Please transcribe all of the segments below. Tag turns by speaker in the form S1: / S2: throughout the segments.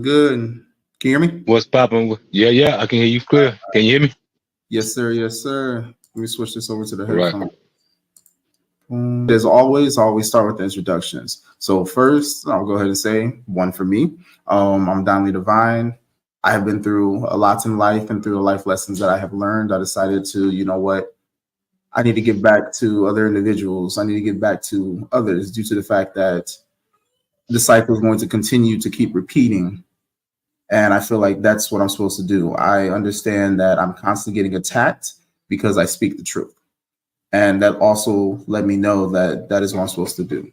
S1: Good. Can you hear me?
S2: What's popping? Yeah, yeah, I can hear you clear. Can you hear me?
S1: Yes, sir. Yes, sir. Let me switch this over to the
S2: All right.
S1: headphone. As always, I always start with the introductions. So first, I'll go ahead and say one for me. I'm Danli Divine. I have been through a lot in life, and through the life lessons that I have learned, I decided to, you know what, I need to give back to other individuals. I need to give back to others due to the fact that the cycle is going to continue to keep repeating. And I feel like that's what I'm supposed to do. I understand that I'm constantly getting attacked because I speak the truth. And that also let me know that that is what I'm supposed to do.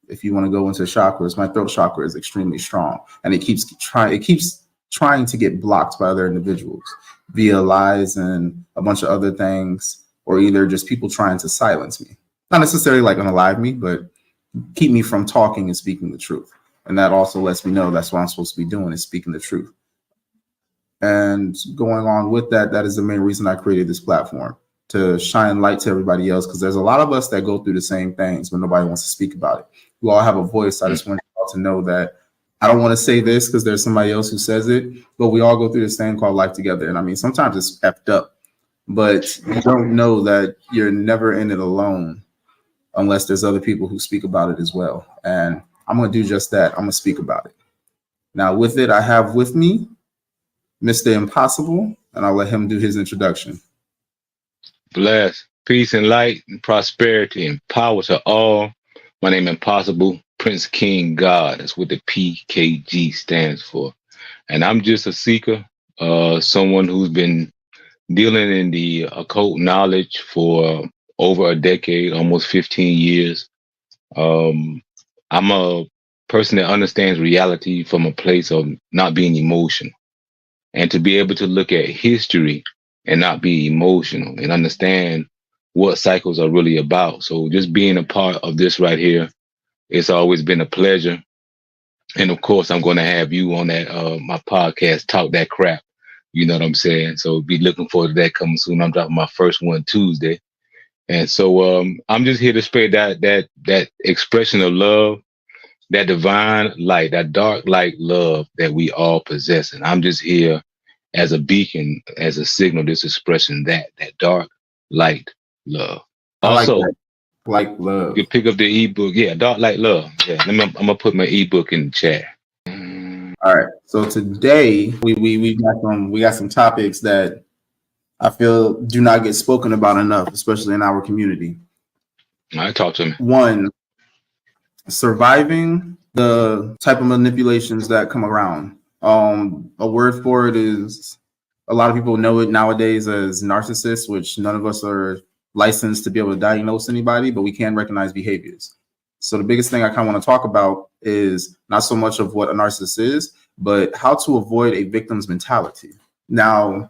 S1: If you want to go into chakras, my throat chakra is extremely strong, and it keeps trying to get blocked by other individuals via lies and a bunch of other things, or either just people trying to silence me. Not necessarily like unalive me, but keep me from talking and speaking the truth. And that also lets me know that's what I'm supposed to be doing, is speaking the truth. And going on with that, that is the main reason I created this platform, to shine light to everybody else, because there's a lot of us that go through the same things, but nobody wants to speak about it. We all have a voice. I just want you all to know that I don't want to say this because there's somebody else who says it, but we all go through this thing called life together. And I mean, sometimes it's effed up, but you don't know that you're never in it alone unless there's other people who speak about it as well. And I'm going to do just that. I'm going to speak about it. Now, with it, I have with me Mr. Impossible, and I'll let him do his introduction.
S2: Bless, peace and light and prosperity and power to all. My name is Impossible, Prince King God. That's what the PKG stands for. And I'm just a seeker, someone who's been dealing in the occult knowledge for over a decade, almost 15 years. I'm a person that understands reality from a place of not being emotional, and to be able to look at history and not be emotional and understand what cycles are really about. So just being a part of this right here, it's always been a pleasure. And of course, I'm going to have you on that my podcast, Talk That Crap. You know what I'm saying? So be looking forward to that coming soon. I'm dropping my first one Tuesday. And so I'm just here to spread that expression of love, that divine light, that dark light love that we all possess. And I'm just here as a beacon, as a signal, this expression, that dark light love.
S1: I like
S2: Also,
S1: that. Like love.
S2: you pick up the ebook. Yeah, dark light love. Yeah, I'm gonna put my ebook in the chat.
S1: All right. So today we got some topics that I feel do not get spoken about enough, especially in our community.
S2: All right, talk to me.
S1: One, surviving the type of manipulations that come around. A word for it is, a lot of people know it nowadays as narcissists, which none of us are licensed to be able to diagnose anybody, but we can recognize behaviors. So the biggest thing I kind of want to talk about is not so much of what a narcissist is, but how to avoid a victim's mentality. Now,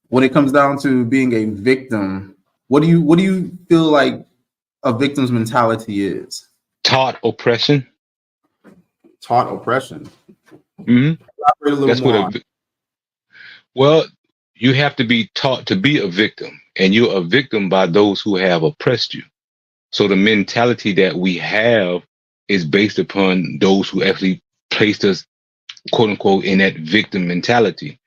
S1: when it comes down to being a victim, what do you feel like a victim's mentality is?
S2: Taught oppression.
S1: Taught oppression.
S2: Hmm.
S1: Elaborate a little
S2: That's what
S1: more on.
S2: well, you have to be taught to be a victim, and you're a victim by those who have oppressed you. So the mentality that we have is based upon those who actually placed us, quote unquote, in that victim mentality.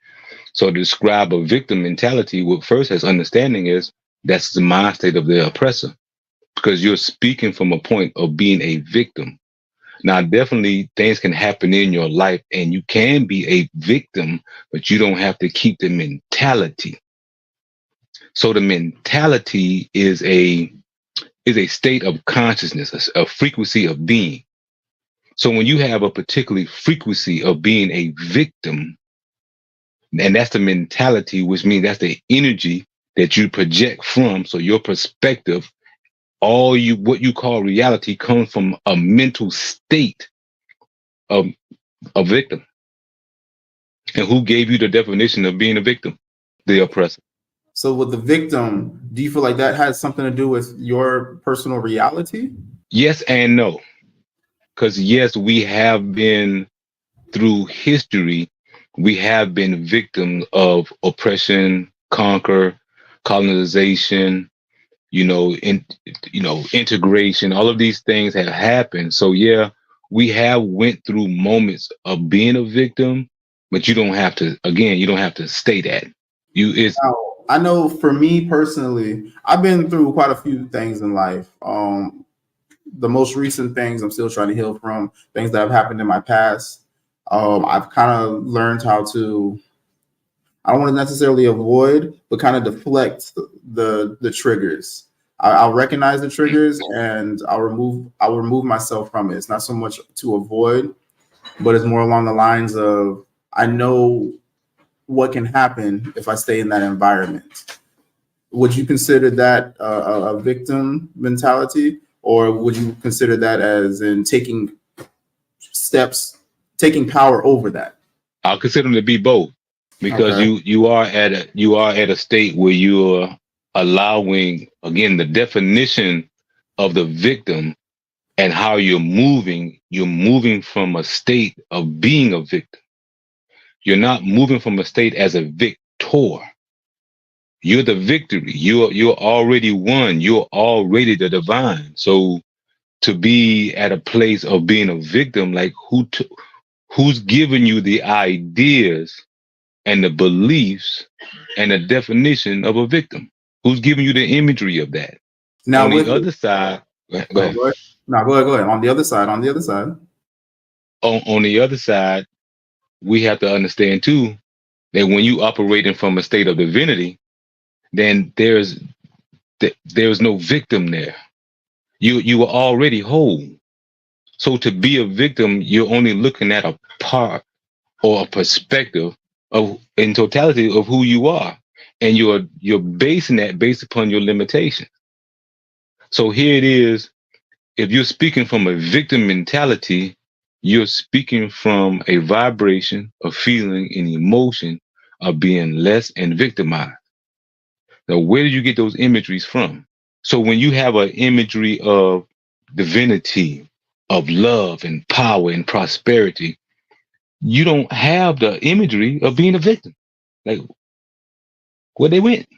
S2: So to describe a victim mentality, what first has understanding is that's the mind state of the oppressor, because you're speaking from a point of being a victim. Now, definitely things can happen in your life and you can be a victim, but you don't have to keep the mentality. So the mentality is a state of consciousness, a frequency of being. So when you have a particular frequency of being a victim, and that's the mentality, which means that's the energy that you project from. So your perspective, what you call reality, comes from a mental state of a victim. And who gave you the definition of being a victim? The oppressor.
S1: So with the victim, do you feel like that has something to do with your personal reality?
S2: Yes and no. Because yes, we have been through history, we have been victims of oppression, conquer, colonization, integration. All of these things have happened. So yeah, we have went through moments of being a victim, but you don't have to, again, you don't have to stay that. It's
S1: Now, I know for me personally, I've been through quite a few things in life. The most recent things I'm still trying to heal from, things that have happened in my past. I've kind of learned how to, I don't want to necessarily avoid, but kind of deflect the triggers. I'll recognize the triggers and I'll remove myself from it. It's not so much to avoid, but it's more along the lines of I know what can happen if I stay in that environment. Would you consider that a victim mentality, or would you consider that as in taking steps, taking power over that?
S2: I'll consider them to be both, because
S1: Okay.
S2: you are at a state where you're allowing, again, the definition of the victim and how you're moving from a state of being a victim. You're not moving from a state as a victor. You're the victory. You're already won. You're already the divine. So to be at a place of being a victim, like who's giving you the ideas and the beliefs and the definition of a victim? Who's giving you the imagery of that? On
S1: Now
S2: the
S1: with
S2: other
S1: it,
S2: side, go
S1: oh,
S2: ahead.
S1: go ahead. No, go ahead. On the other side.
S2: On the other side, we have to understand too that when you operating from a state of divinity, then there's no victim there. You are already whole. So to be a victim, you're only looking at a part or a perspective of in totality of who you are, and you're basing that based upon your limitations. So here it is. If you're speaking from a victim mentality, you're speaking from a vibration of feeling and emotion of being less and victimized. Now, where did you get those imageries from? So when you have an imagery of divinity, of love and power and prosperity, you don't have the imagery of being a victim. Like where they went.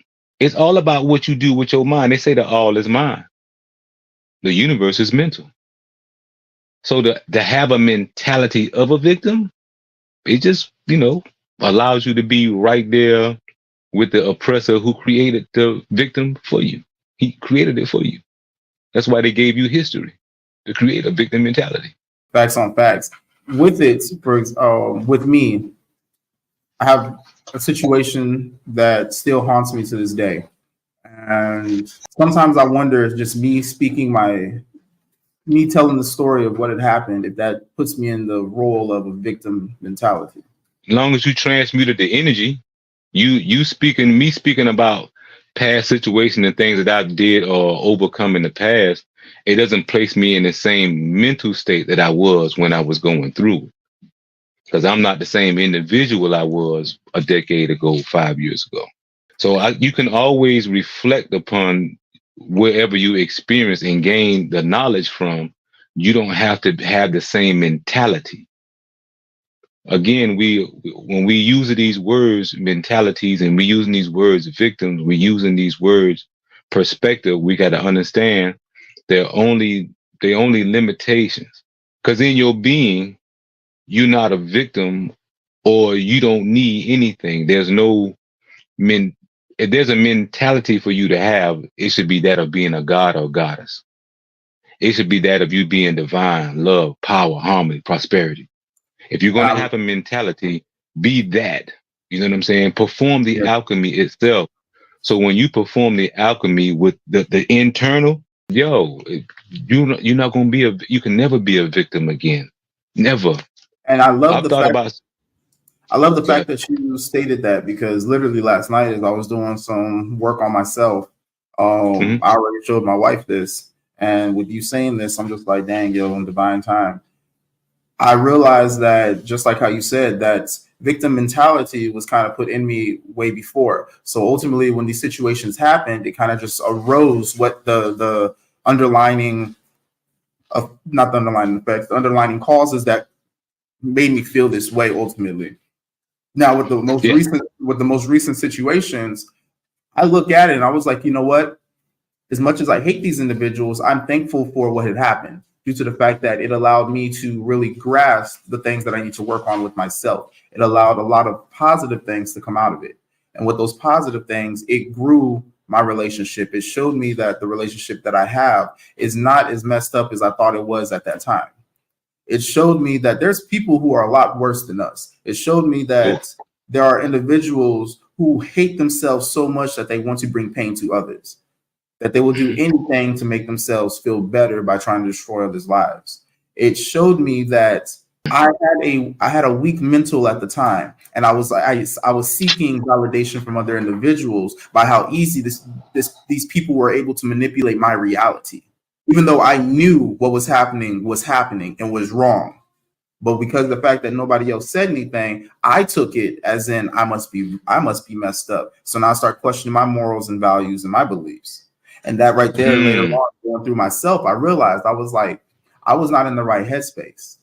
S2: It's all about what you do with your mind. They say the all is mind. The universe is mental. So to have a mentality of a victim, it just, allows you to be right there with the oppressor who created the victim for you. He created it for you. That's why they gave you history to create a victim mentality.
S1: Facts on facts. With it, with me, I have a situation that still haunts me to this day. And sometimes I wonder if just me telling the story of what had happened, if that puts me in the role of a victim mentality.
S2: As long as you transmuted the energy, me speaking about past situations and things that I did or overcome in the past, it doesn't place me in the same mental state that I was when I was going through. Because I'm not the same individual I was a decade ago, 5 years ago. So you can always reflect upon wherever you experience and gain the knowledge from. You don't have to have the same mentality. Again, when we use these words mentalities and we using these words victims, we using these words perspective, we got to understand they're only limitations. Because in your being, you're not a victim, or you don't need anything. If there's a mentality for you to have, it should be that of being a god or goddess. It should be that of you being divine, love, power, harmony, prosperity. If you're going to
S1: I,
S2: have a mentality, be that. You know what I'm saying? Perform the
S1: yeah,
S2: alchemy itself. So when you perform the alchemy with the internal, you're not going to you can never be a victim again. Never.
S1: and
S2: I've thought about,
S1: I love the
S2: go
S1: fact
S2: ahead.
S1: that you stated that because literally last night, as I was doing some work on myself,
S2: Mhm.
S1: I already showed my wife this, and with you saying this, I'm just like, dang, yo, in divine time. I realized that just like how you said, that victim mentality was kind of put in me way before. So ultimately, when these situations happened, it kind of just arose what the underlining of not the underlining effects, the underlining causes that made me feel this way ultimately. Now
S2: Yeah.
S1: with the most recent situations, I look at it and I was like, you know what? As much as I hate these individuals, I'm thankful for what had happened. due to the fact that it allowed me to really grasp the things that I need to work on with myself. It allowed a lot of positive things to come out of it. And with those positive things, it grew my relationship. It showed me that the relationship that I have is not as messed up as I thought it was at that time. It showed me that there's people who are a lot worse than us. It showed me that there are individuals who hate themselves so much that they want to bring pain to others, that they will do anything to make themselves feel better by trying to destroy others' lives. It showed me that I had a weak mental at the time, and I was seeking validation from other individuals by how easy these people were able to manipulate my reality, even though I knew what was happening and was wrong. But because of the fact that nobody else said anything, I took it as in I must be messed up. So now I start questioning my morals and values and my beliefs. And that right there, later on, going through myself, I realized I was not in the right headspace.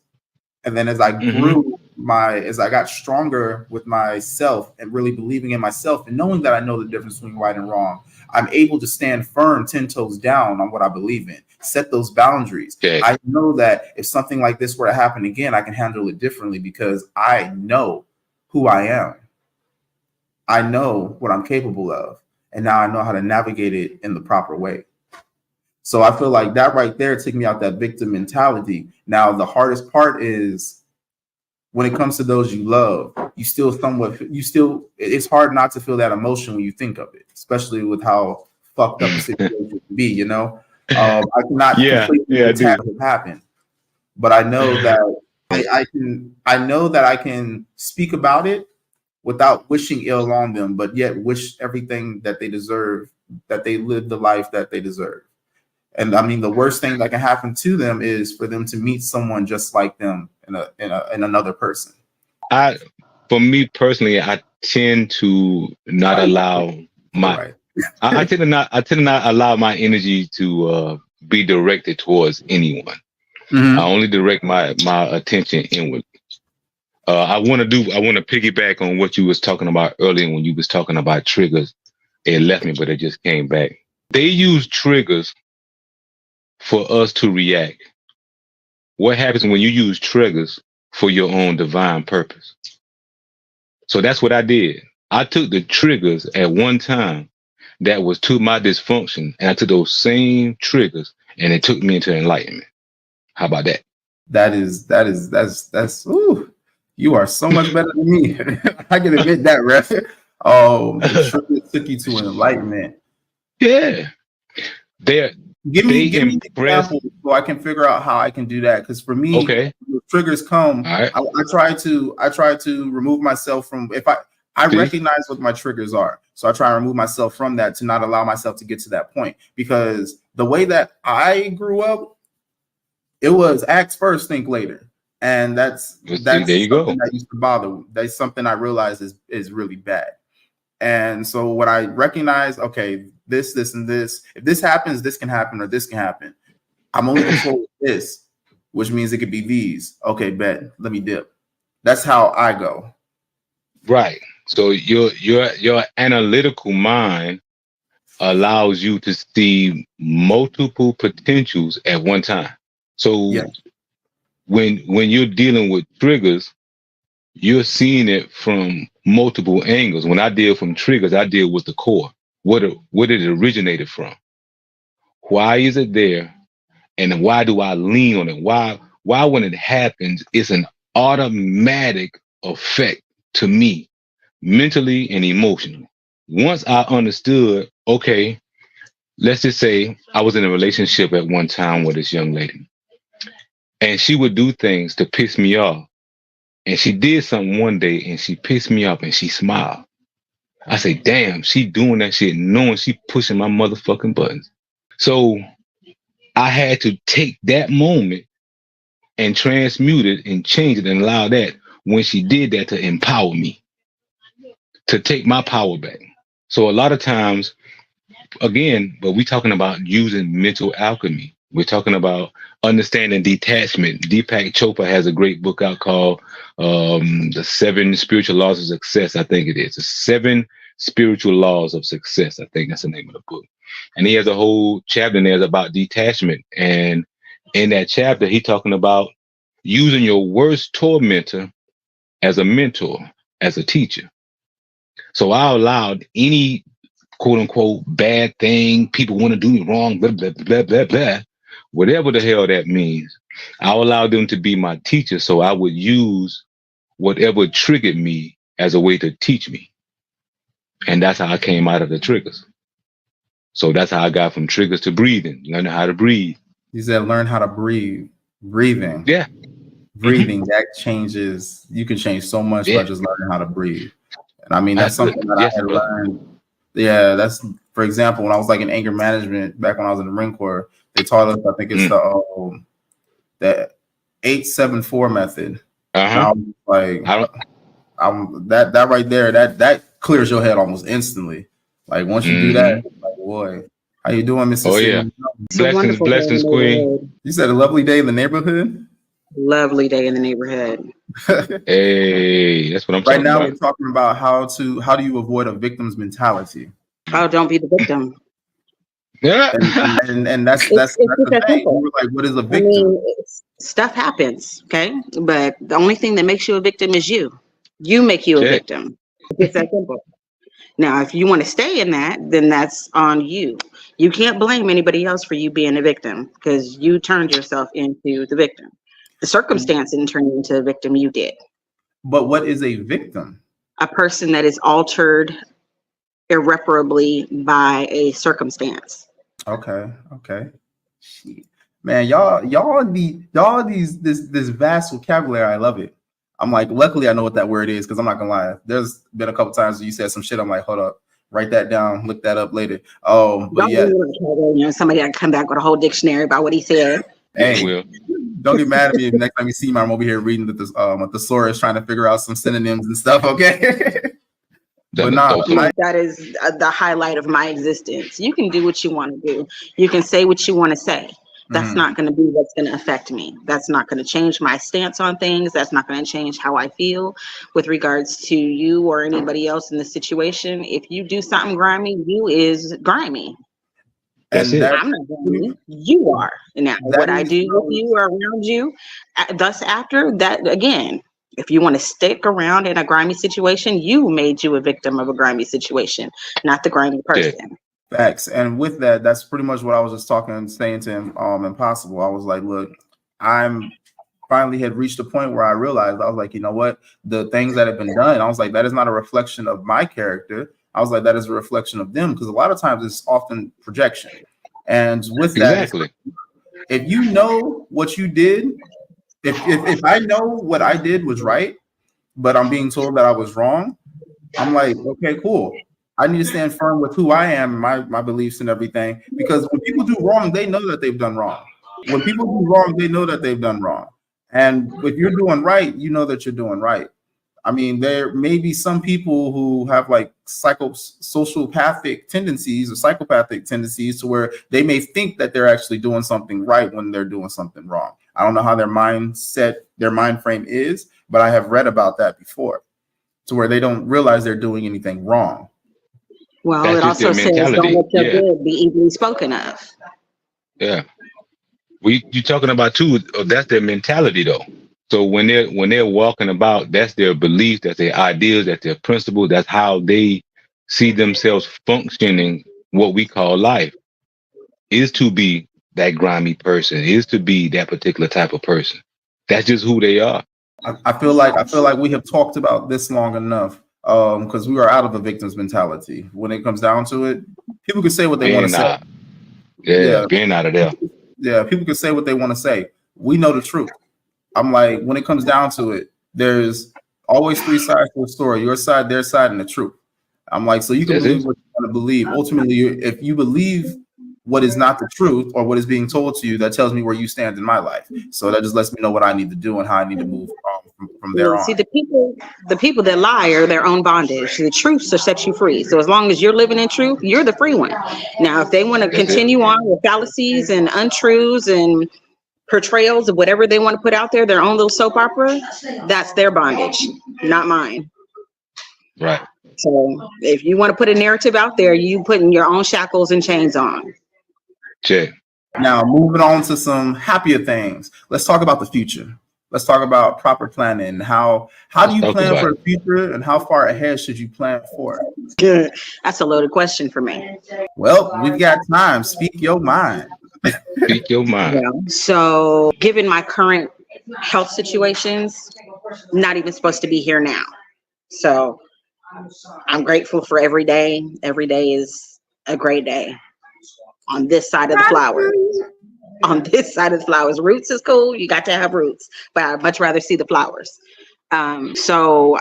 S1: And then as I grew as I got stronger with myself and really believing in myself and knowing that I know the difference between right and wrong, I'm able to stand firm 10 toes down on what I believe in, set those boundaries.
S2: Okay.
S1: I know that if something like this were to happen again, I can handle it differently because I know who I am. I know what I'm capable of. And now I know how to navigate it in the proper way. So I feel like that right there took me out that victim mentality. Now, the hardest part is when it comes to those you love, it's hard not to feel that emotion when you think of it, especially with how fucked up the situation can be, you know? I cannot completely detach what happened, but I know that I know that I can speak about it without wishing ill on them, but yet wish everything that they deserve, that they live the life that they deserve. And I mean, the worst thing that can happen to them is for them to meet someone just like them in another person.
S2: For me personally, I tend to not allow I tend to not allow my energy to be directed towards anyone. I only direct my attention inward. I want to piggyback on what you was talking about earlier when you was talking about triggers. It left me, but it just came back. They use triggers for us to react. What happens when you use triggers for your own divine purpose? So that's what I did. I took the triggers at one time that was to my dysfunction, and I took those same triggers and it took me into enlightenment. How about that?
S1: That's ooh, you are so much better than me. I can admit that, Ref. The triggers took you to enlightenment.
S2: Yeah.
S1: Give me an example so I can figure out how I can do that. Because for me, when the triggers come, I try to remove myself from I recognize what my triggers are. So I try and remove myself from that to not allow myself to get to that point. Because the way that I grew up, it was act first, think later. And that's
S2: there you go.
S1: That used to bother. That's something I realized is really bad. And so when I recognize, okay, this, and this, if this happens, this can happen, or this can happen. I'm only controlling this, which means it could be these. Okay, bet. Let me dip. That's how I go.
S2: Right. So your analytical mind allows you to see multiple potentials at one time. So when you're dealing with triggers, you're seeing it from multiple angles. When I deal from triggers, I deal with the core. What it originated from. Why is it there? And why do I lean on it? Why when it happens, it's an automatic effect to me, mentally and emotionally. Once I understood, okay, let's just say I was in a relationship at one time with this young lady, and she would do things to piss me off. And she did something one day and she pissed me off and she smiled. I say, damn, she doing that shit knowing she pushing my motherfucking buttons. So I had to take that moment and transmute it and change it and allow that when she did that to empower me, to take my power back. So a lot of times, again, but we're talking about using mental alchemy. We're talking about understanding detachment. Deepak Chopra has a great book out called The 7 Spiritual Laws of Success. I think it is. The 7 Spiritual Laws of Success. I think that's the name of the book. And he has a whole chapter in there about detachment and In that chapter, he talking about using your worst tormentor as a mentor, as a teacher. So I allowed any quote unquote bad thing, people want to do me wrong, blah, blah, blah, blah, blah, whatever the hell that means. I allowed them to be my teacher. So I would use whatever triggered me as a way to teach me. And that's how I came out of the triggers. So that's how I got from triggers to breathing, learning how to breathe.
S1: You said learn how to breathe. Breathing.
S2: Yeah.
S1: Breathing, that changes. You can change so much by just learning how to breathe. And I mean, that's something that I had learned. Yeah, that's, for example, when I was like in anger management back when I was in the Marine Corps, they taught us, I think it's the 8-7-4 method. And I was like, that right there, that clears your head almost instantly. Like once you do that, like, boy, how you doing, Mrs.
S2: Oh yeah, blessings, queen.
S1: You said a lovely day in the neighborhood.
S3: Lovely day in the neighborhood.
S2: Hey, that's what I'm talking about. Right now,
S1: we're talking about how do you avoid a victim's mentality.
S3: Oh, don't be the victim.
S2: Yeah,
S1: and that's the thing. We were like, what is a victim? I mean,
S3: stuff happens, okay, but the only thing that makes you a victim is you. You make you a victim. It's that simple. Now, if you want to stay in that, then that's on you. You can't blame anybody else for you being a victim because you turned yourself into the victim. The circumstance didn't turn you into a victim, you did.
S1: But what is a victim?
S3: A person that is altered irreparably by a circumstance.
S1: Okay. Man, y'all this vast vocabulary, I love it. I'm like, luckily I know what that word is because I'm not gonna lie. There's been a couple times where you said some shit. I'm like, hold up, write that down, look that up later. But yeah,
S3: somebody got to come back with a whole dictionary about what he said.
S1: Hey, don't get mad at me next time you see me. I'm over here reading the thesaurus, trying to figure out some synonyms and stuff. Okay. But
S3: that is the highlight of my existence. You can do what you want to do. You can say what you want to say. That's not going to be what's going to affect me. That's not going to change my stance on things. That's not going to change how I feel with regards to you or anybody else in the situation. If you do something grimy, you is grimy.
S2: That's it.
S3: I'm not grimy. You are. Now, what I do with you or around you, thus after that, again, if you want to stick around in a grimy situation, you made you a victim of a grimy situation, not the grimy person.
S1: Facts. And with that, that's pretty much what I was just saying to him, Impossible. I was like, look, I'm finally had reached a point where I realized, I was like, you know what, the things that have been done, I was like, that is not a reflection of my character. I was like, that is a reflection of them, because a lot of times it's often projection. And with that, if you know what you did, if I know what I did was right, but I'm being told that I was wrong, I'm like, okay, cool. I need to stand firm with who I am, my beliefs and everything, because when people do wrong, they know that they've done wrong. When people do wrong, they know that they've done wrong. And if you're doing right, you know that you're doing right. I mean, there may be some people who have like sociopathic tendencies or psychopathic tendencies to where they may think that they're actually doing something right when they're doing something wrong. I don't know how their mind frame is, but I have read about that before, to where they don't realize they're doing anything wrong.
S3: Well, it also says don't let your good be evilly spoken of.
S2: Yeah. You're talking about too, that's their mentality though. So when they're walking about, that's their beliefs, that's their ideas, that's their principles, that's how they see themselves functioning, what we call life, is to be that grimy person, is to be that particular type of person. That's just who they are.
S1: I feel like we have talked about this long enough, because we are out of the victim's mentality. When it comes down to it, people can say what they want to say.
S2: Being out of there.
S1: Yeah, people can say what they want to say. We know the truth. I'm like, when it comes down to it, there's always three sides to the story: your side, their side, and the truth. I'm like, so you can believe what you want to believe. Ultimately, if you believe what is not the truth or what is being told to you, that tells me where you stand in my life. So that just lets me know what I need to do and how I need to move from there on.
S3: See, the people that lie are their own bondage. The truth will set you free. So as long as you're living in truth, you're the free one. Now, if they want to continue on with fallacies and untruths and portrayals of whatever they want to put out there, their own little soap opera, that's their bondage, not mine.
S2: Right.
S3: So if you want to put a narrative out there, you putting your own shackles and chains on.
S2: Check.
S1: Now, moving on to some happier things. Let's talk about the future. Let's talk about proper planning. How do
S2: Let's
S1: you
S2: talk
S1: plan
S2: about
S1: for
S2: it.
S1: the future, and how far ahead should you plan for?
S3: Good. That's a loaded question for me.
S1: Well, we've got time. Speak your mind.
S2: Speak your mind.
S3: Well, so given my current health situations, not even supposed to be here now. So I'm grateful for every day. Every day is a great day on this side of the flower. On this side of the flowers. Roots is cool. You got to have roots, but I'd much rather see the flowers. So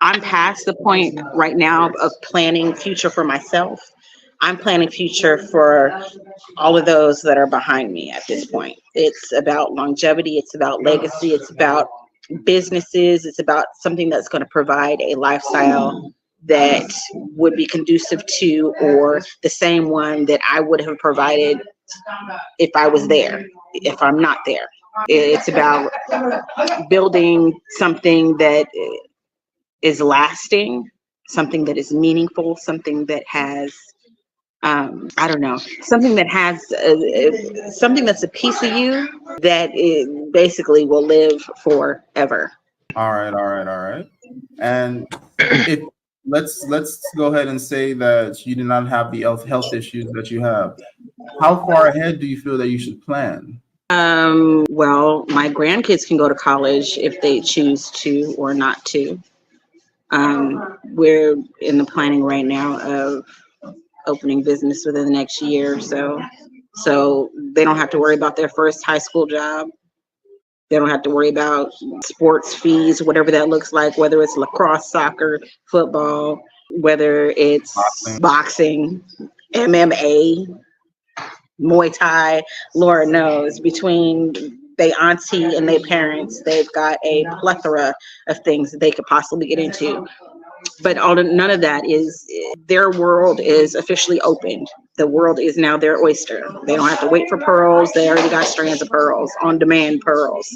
S3: I'm past the point right now of planning future for myself. I'm planning future for all of those that are behind me at this point. It's about longevity. It's about legacy. It's about businesses. It's about something that's going to provide a lifestyle that would be conducive to, or the same one that I would have provided if I was there, if I'm not there. It's about building something that is lasting, something that is meaningful, something that has, I don't know, something that has something that's a piece of you that it basically will live forever.
S1: All right, all right, all right. And if let's go ahead and say that you do not have the health issues that you have. How far ahead do you feel that you should plan?
S3: Well, my grandkids can go to college if they choose to or not to. We're in the planning right now of opening business within the next year or so. So they don't have to worry about their first high school job. They don't have to worry about sports fees, whatever that looks like, whether it's lacrosse, soccer, football, whether it's boxing, MMA, Muay Thai, Lord knows, between they auntie and their parents, they've got a plethora of things that they could possibly get into. But none of that is, their world is officially opened. The world is now their oyster. They don't have to wait for pearls. They already got strands of pearls, on demand pearls.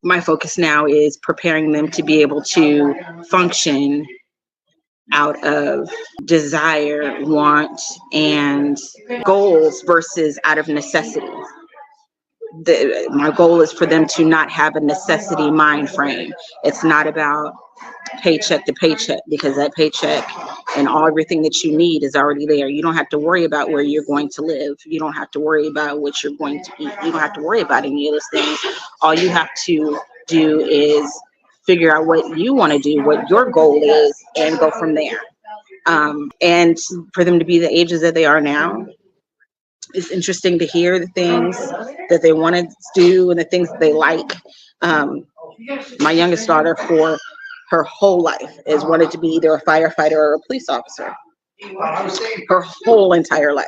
S3: My focus now is preparing them to be able to function out of desire, want, and goals versus out of necessity. My goal is for them to not have a necessity mind frame. It's not about paycheck to paycheck, because that paycheck and everything that you need is already there. You don't have to worry about where you're going to live. You don't have to worry about what you're going to eat. You don't have to worry about any of those things. All you have to do is figure out what you want to do, what your goal is, and go from there. And for them to be the ages that they are now, it's interesting to hear the things that they want to do and the things that they like. My youngest daughter, for her whole life, has wanted to be either a firefighter or a police officer. Her whole entire life.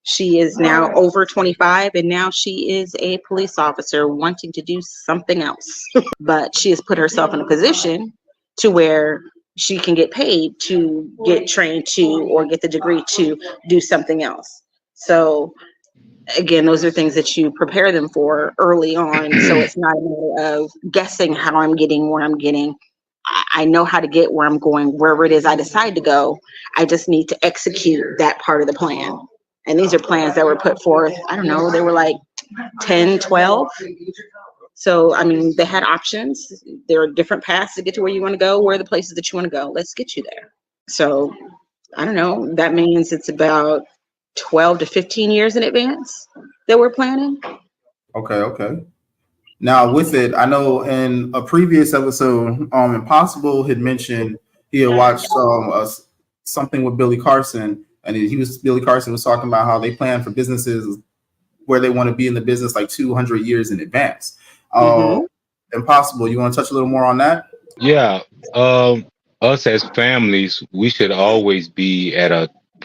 S3: She is now over 25, and now she is a police officer wanting to do something else. But she has put herself in a position to where she can get paid to get trained to, or get the degree to do something else. So again, those are things that you prepare them for early on. So it's not a matter of guessing how I'm getting where I'm getting. I know how to get where I'm going, wherever it is I decide to go. I just need to execute that part of the plan. And these are plans that were put forth, I don't know, they were like 10, 12. So, I mean, they had options. There are different paths to get to where you want to go. Where are the places that you want to go? Let's get you there. So, I don't know. That means it's about 12 to 15 years in advance that we're planning.
S1: Okay, okay. Now, with it, I know in a previous episode, Impossible had mentioned he had watched something with Billy Carson, and Billy Carson was talking about how they plan for businesses where they want to be in the business like 200 years in advance. Impossible, you want to touch a little more on that?
S2: Yeah. Us as families, we should always be at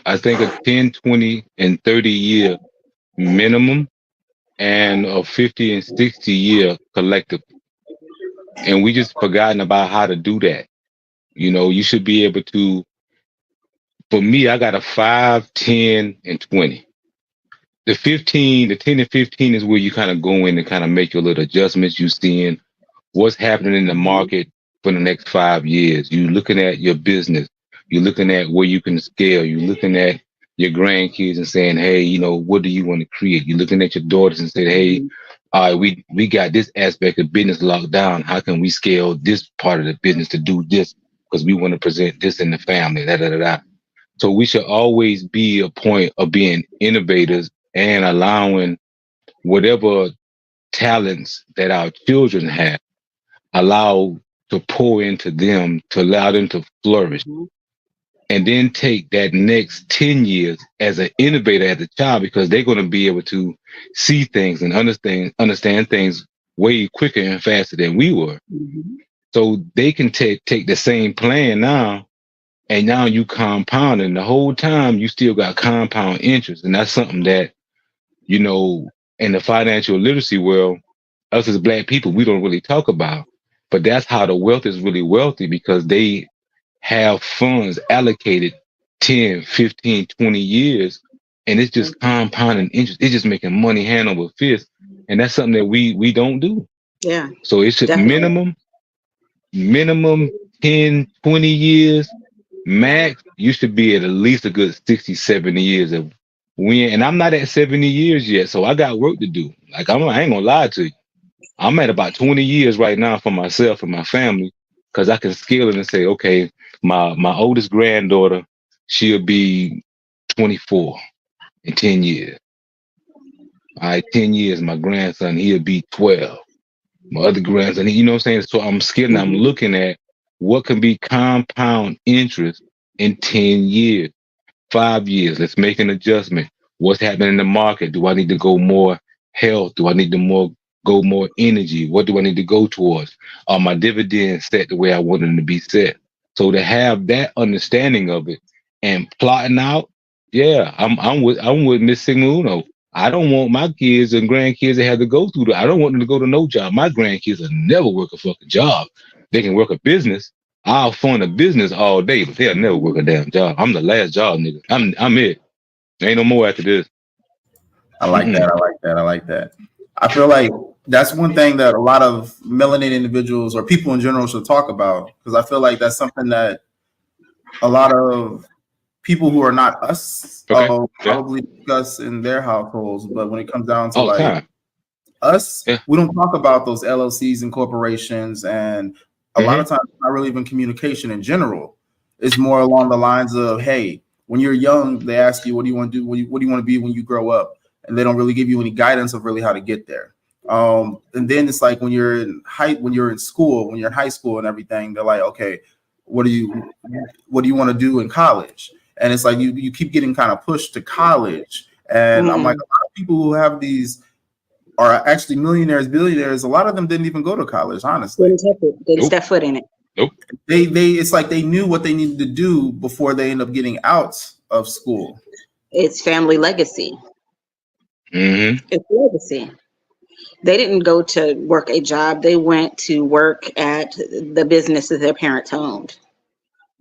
S2: I think a 10, 20, and 30-year minimum, and a 50 and 60-year collective. And we just forgotten about how to do that. You should be able to, for me, I got a 5, 10, and 20. The 10 and 15 is where you kind of go in and kind of make your little adjustments. You seeing what's happening in the market for the next 5 years. You looking at your business. You're looking at where you can scale. You're looking at your grandkids and saying, hey, you know, what do you want to create? You're looking at your daughters and saying, hey, all right, we got this aspect of business locked down. How can we scale this part of the business to do this? Because we want to present this in the family. Da, da, da, da. So we should always be a point of being innovators and allowing whatever talents that our children have, allow to pour into them, to allow them to flourish. And then take that next 10 years as an innovator as a child, because they're going to be able to see things and understand things way quicker and faster than we were. So they can take the same plan now, and now you compound, and the whole time you still got compound interest. And that's something that, you know, in the financial literacy world, us as Black people, we don't really talk about. But that's how the wealth is really wealthy, because they have funds allocated 10, 15, 20 years, and it's just compounding interest. It's just making money hand over fist. And that's something that we don't do.
S3: Yeah.
S2: So it should minimum 10, 20 years. Max, you should be at least a good 60, 70 years of win. And I'm not at 70 years yet, so I got work to do. Like, I ain't gonna lie to you. I'm at about 20 years right now for myself and my family, because I can scale it and say, okay, my oldest granddaughter, she'll be 24 in 10 years. All right, 10 years, my grandson, he'll be 12. My other grandson, you know what I'm saying? So I'm scaling, I'm looking at what can be compound interest in 10 years, 5 years. Let's make an adjustment. What's happening in the market? Do I need to go more health? Do I need to go more energy? What do I need to go towards? Are my dividends set the way I want them to be set? So to have that understanding of it and plotting out, yeah, I'm with Miss Sigmuno. I don't want my kids and grandkids to have to go through that. I don't want them to go to no job. My grandkids will never work a fucking job. They can work a business. I'll fund a business all day, but they'll never work a damn job. I'm the last job, nigga. I'm it. Ain't no more after this.
S1: I like that. I feel like that's one thing that a lot of melanated individuals or people in general should talk about, because I feel like that's something that a lot of people who are not us probably discuss in their households. But when it comes down to like us, we don't talk about those LLCs and corporations, and a lot of times it's not really even communication in general. It's more along the lines of, hey, when you're young, they ask you, what do you want to do? What do you want to be when you grow up? And they don't really give you any guidance of really how to get there. And then it's like when you're in high school and everything, they're like, okay, what do you want to do in college? And it's like you keep getting kind of pushed to college. And I'm like, a lot of people who have these are actually millionaires, billionaires. A lot of them didn't even go to college, honestly.
S3: Didn't step foot in it.
S2: Nope.
S1: They it's like they knew what they needed to do before they end up getting out of school.
S3: It's family legacy.
S2: Mm-hmm.
S3: It's legacy. They didn't go to work a job. They went to work at the businesses their parents owned.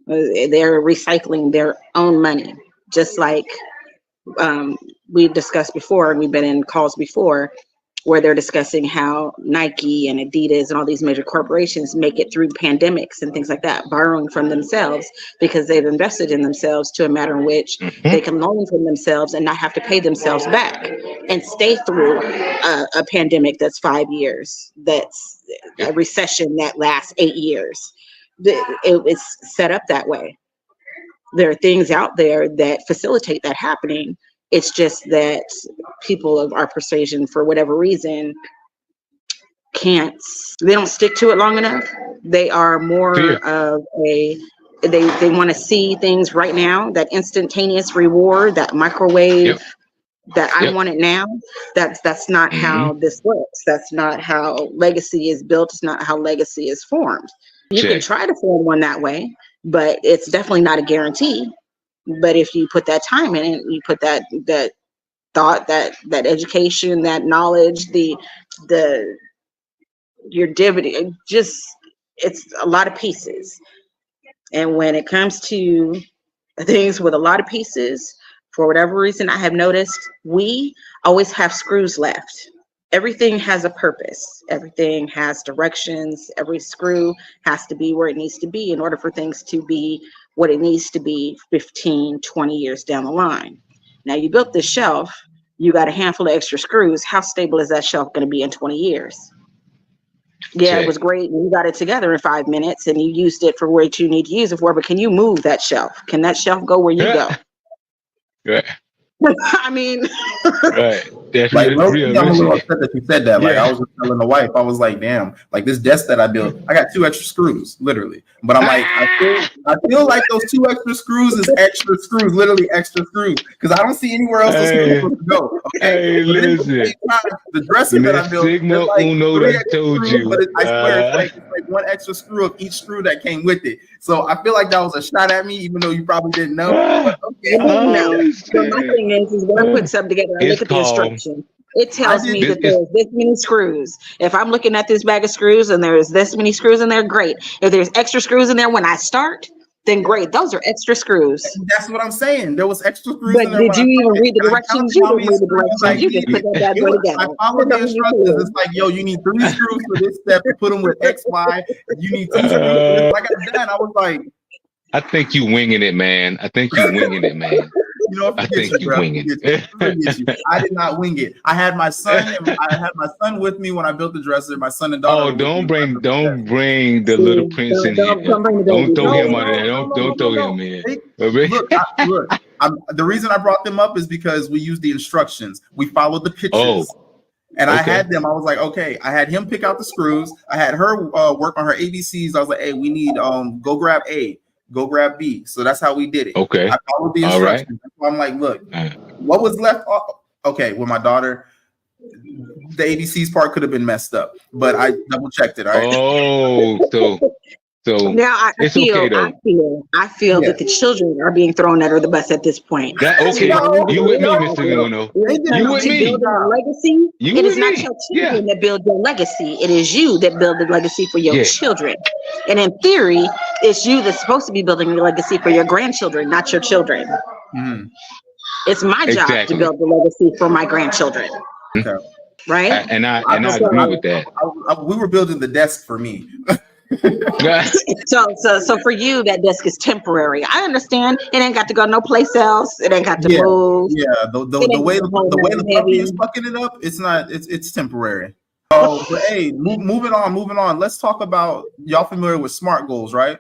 S3: They're recycling their own money, just like we discussed before, and we've been in calls before, where they're discussing how Nike and Adidas and all these major corporations make it through pandemics and things like that, borrowing from themselves because they've invested in themselves to a matter in which they can loan from themselves and not have to pay themselves back and stay through a pandemic that's 5 years, that's a recession that lasts 8 years. It's set up that way. There are things out there that facilitate that happening. It's just that people of our persuasion, for whatever reason, they don't stick to it long enough. They are more of they want to see things right now, that instantaneous reward, that microwave, that I want it now. That's not how this works. That's not how legacy is built. It's not how legacy is formed. You can try to form one that way, but it's definitely not a guarantee. But if you put that time in it, you put that thought, that education, that knowledge, your dividend, it's a lot of pieces. And when it comes to things with a lot of pieces, for whatever reason, I have noticed we always have screws left. Everything has a purpose. Everything has directions. Every screw has to be where it needs to be in order for things to be what it needs to be 15, 20 years down the line. Now you built this shelf, you got a handful of extra screws. How stable is that shelf going to be in 20 years? Yeah,
S2: Check.
S3: it was great. You got it together in 5 minutes and you used it for what you need to use it for, but can you move that shelf? Can that shelf go where you go?
S2: Right.
S3: I mean,
S2: Right. That's
S1: Like,
S2: real, real,
S1: I'm a little
S2: real.
S1: upset that you said that. Like,
S2: Yeah.
S1: I was just telling the wife, I was like, damn, like this desk that I built, I got 2 extra screws, literally. But I'm like, I feel like those 2 extra screws is extra screws, literally extra screws, because I don't see anywhere else those screws
S2: Hey,
S1: supposed to go. Okay,
S2: hey,
S1: but then at the
S2: listen.
S1: same time, the dresser that I
S2: Miss
S1: built, there's
S2: Sigma
S1: like
S2: Uno
S1: 3
S2: done
S1: extra
S2: told
S1: screws,
S2: you.
S1: but I swear it's like 1 extra screw of each screw that came with it. So I feel like that was a shot at me, even though you probably didn't know. But okay,
S2: Oh,
S3: So my
S2: shit.
S3: thing is when I put something together, I
S2: It's
S3: look at the
S2: called,
S3: instruction. It tells me
S2: this
S3: that
S2: is,
S3: there's this many screws. If I'm looking at this bag of screws and there's this many screws in there, great. If there's extra screws in there when I start, then great. Those are extra screws.
S1: that's what I'm saying. There was extra screws
S3: But
S1: in there
S3: did
S1: when
S3: you
S1: I
S3: even
S1: started.
S3: read the
S1: I
S3: directions?
S1: counted
S3: You
S1: how
S3: didn't
S1: many
S3: read the
S1: screws I
S3: directions. You just
S1: needed.
S3: put that bad
S1: It
S3: boy
S1: was,
S3: together.
S1: I followed the
S3: That's all you
S1: instructions.
S3: do.
S1: It's like, yo, you need 3 screws for this step to put them with X, Y. You need 2 screws for this. When I got done, I was like,
S2: I think you winging it, man. I think you winging it, man.
S1: you know,
S2: I
S1: forget
S2: think
S1: you,
S2: you
S1: bro.
S2: winging
S1: Forget you. I did not wing it. I had my son with me when I built the dresser. My son and daughter
S2: Oh,
S1: were with me when I built the dresser.
S2: don't bring the little
S3: See,
S2: prince in here.
S3: don't bring the
S2: Don't
S3: baby.
S2: throw
S1: No,
S2: him
S1: no,
S2: out of there.
S1: no, no, no,
S2: Don't
S1: no,
S2: throw
S1: no.
S2: him in.
S1: Look. The reason I brought them up is because we used the instructions. We followed the pictures.
S2: Oh,
S1: And I
S2: okay.
S1: had them. I was like, okay. I had him pick out the screws. I had her work on her ABCs. I was like, hey, we need go grab A, go grab B. So that's how we did it.
S2: Okay.
S1: I followed the
S2: All right.
S1: instructions. So I'm like, look,
S2: Uh,
S1: what was left? Okay, with my daughter, the ABCs part could have been messed up, but I double checked it. All right.
S2: Oh, so
S3: Now I
S2: it's
S3: feel,
S2: okay though.
S3: I feel
S1: Yeah.
S3: that the children are being thrown under the bus at this point.
S2: That okay.
S1: No,
S2: You with me,
S1: no,
S2: Mr. Uno?
S1: They did
S2: You
S1: an
S2: with
S3: To
S2: me?
S1: amazing
S3: build a
S1: job.
S3: legacy,
S2: You
S3: it
S2: with
S3: is not
S2: me?
S3: your
S2: Yeah.
S3: children that build your legacy. It is you that build the legacy for your
S2: Yeah.
S3: children. And in theory, it's you that's supposed to be building your legacy for your grandchildren, not your children.
S1: Mhm.
S3: It's my job to
S2: Exactly.
S3: build the legacy for my grandchildren,
S1: Okay.
S3: right?
S2: And I
S1: built-
S2: agree with that.
S1: we were building the desk for me.
S3: So for you, that desk is temporary. I understand. It ain't got to go no place else. It ain't got to
S1: Yeah,
S3: move.
S1: yeah. The way the puppy is fucking it up, it's temporary. Oh, but hey, moving on. Let's talk about, y'all familiar with SMART goals, right?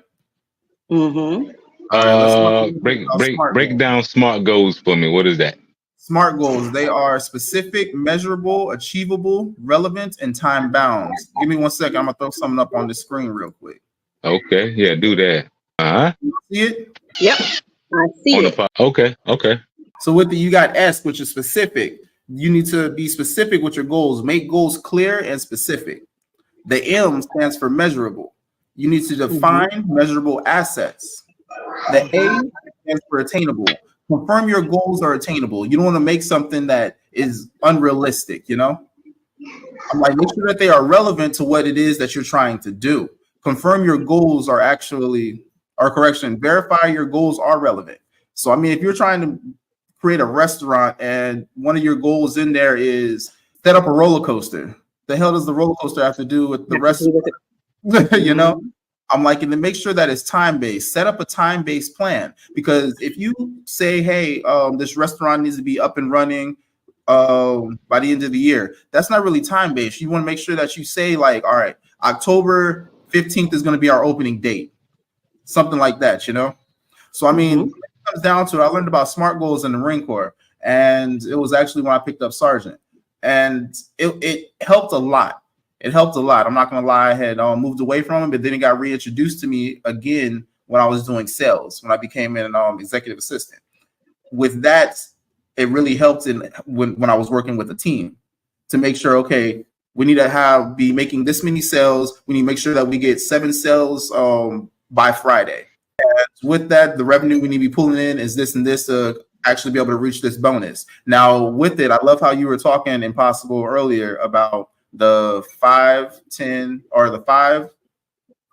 S3: Mm-hmm.
S1: All right, let's talk about SMART
S2: Break
S1: goals.
S2: down SMART goals for me. What is that?
S1: SMART goals, they are specific, measurable, achievable, relevant, and time bound. Give me 1 second. I'm gonna throw something up on the screen real quick.
S2: Okay, yeah, do that.
S1: See it?
S3: Yep, I see
S2: On
S3: it.
S2: the okay.
S1: So with you got S, which is specific. You need to be specific with your goals. Make goals clear and specific. The M stands for measurable. You need to define measurable assets. The A stands for attainable. Confirm your goals are attainable. You don't want to make something that is unrealistic, you know? I'm like, make sure that they are relevant to what it is that you're trying to do. Confirm your goals are verify your goals are relevant. So, I mean, if you're trying to create a restaurant and one of your goals in there is set up a roller coaster, the hell does the roller coaster have to do with the restaurant? You know? I'm like, and then make sure that it's time-based. Set up a time-based plan, because if you say, hey, this restaurant needs to be up and running by the end of the year, that's not really time-based. You want to make sure that you say, like, all right, October 15th is going to be our opening date, something like that, you know? So, I mean, it comes down to, I learned about SMART goals in the Marine Corps, and it was actually when I picked up Sergeant, and it helped a lot. It helped a lot. I'm not going to lie. I had moved away from it, but then it got reintroduced to me again when I was doing sales, when I became an executive assistant. With that, it really helped when I was working with a team to make sure, okay, we need to be making this many sales. We need to make sure that we get 7 sales by Friday. And with that, the revenue we need to be pulling in is this and this to actually be able to reach this bonus. Now, with it, I love how you were talking, Impossible, earlier about the 5, 10, or the 5,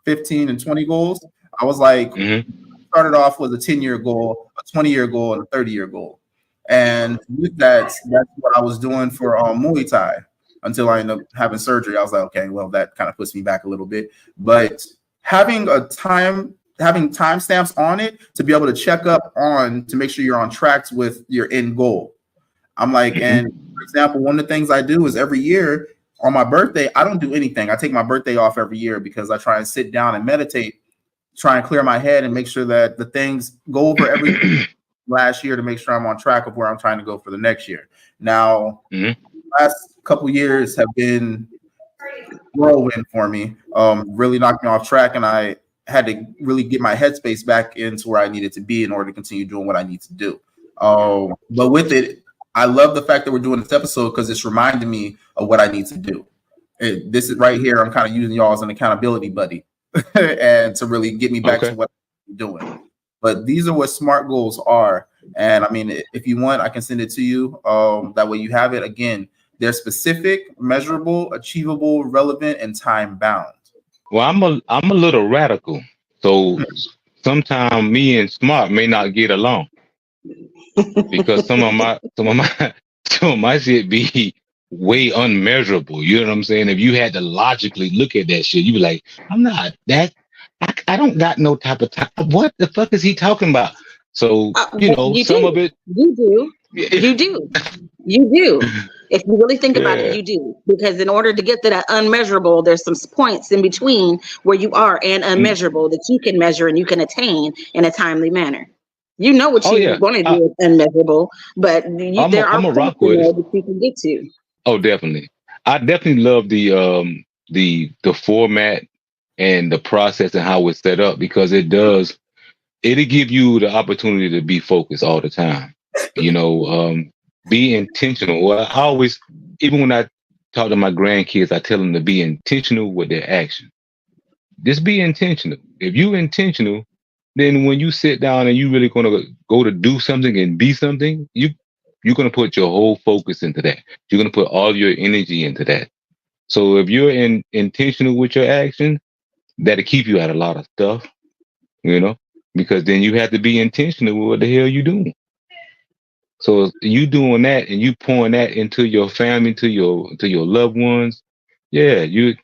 S1: 15, and 20 goals. I was like, started off with a 10-year goal, a 20-year goal, and a 30-year goal. And with that, that's what I was doing for Muay Thai until I ended up having surgery. I was like, okay, well, that kind of puts me back a little bit. But having a time having timestamps on it to be able to check up on to make sure you're on track with your end goal. I'm like, and for example, one of the things I do is every year on my birthday, I don't do anything. I take my birthday off every year because I try and sit down and meditate, try and clear my head and make sure that the things go over everything last year to make sure I'm on track of where I'm trying to go for the next year. Now, last couple years have been whirlwind for me, really knocked me off track, and I had to really get my headspace back into where I needed to be in order to continue doing what I need to do. But with it, I love the fact that we're doing this episode because it's reminding me of what I need to do. This is right here. I'm kind of using y'all as an accountability buddy and to really get me back to what I'm doing. But these are what SMART goals are. And I mean, if you want, I can send it to you. That way you have it. Again, they're specific, measurable, achievable, relevant, and time bound.
S2: Well, I'm a little radical. So sometimes me and SMART may not get along. Because some of my shit be way unmeasurable. You know what I'm saying? If you had to logically look at that shit, you'd be like, I'm not that. I don't got no type of time. What the fuck is he talking about? So some of it.
S3: You do. You do. If you really think about it, you do. Because in order to get to that unmeasurable, there's some points in between where you are and unmeasurable that you can measure and you can attain in a timely manner. You know what you want to do is unmeasurable, but there are points there that you can get to.
S2: Oh, definitely. I definitely love the format and the process and how it's set up because it'll give you the opportunity to be focused all the time. Be intentional. Well, I always, even when I talk to my grandkids, I tell them to be intentional with their action. Just be intentional. If you're intentional, then when you sit down and you really going to go to do something and be something, you're going to put your whole focus into that. You're going to put all your energy into that. So if you're intentional with your action, that'll keep you out of a lot of stuff, because then you have to be intentional with what the hell you doing. So you doing that and you pouring that into your family, to your loved ones. Yeah, you're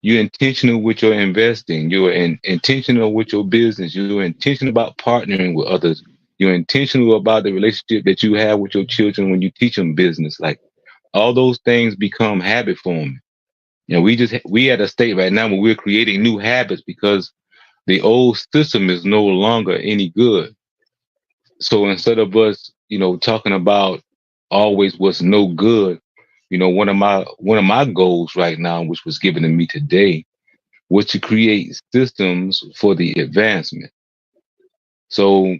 S2: intentional with your investing. You're intentional with your business. You're intentional about partnering with others. You're intentional about the relationship that you have with your children when you teach them business. Like all those things become habit forming. We at a state right now where we're creating new habits because the old system is no longer any good. So instead of us, talking about always what's no good, one of my goals right now, which was given to me today, was to create systems for the advancement. So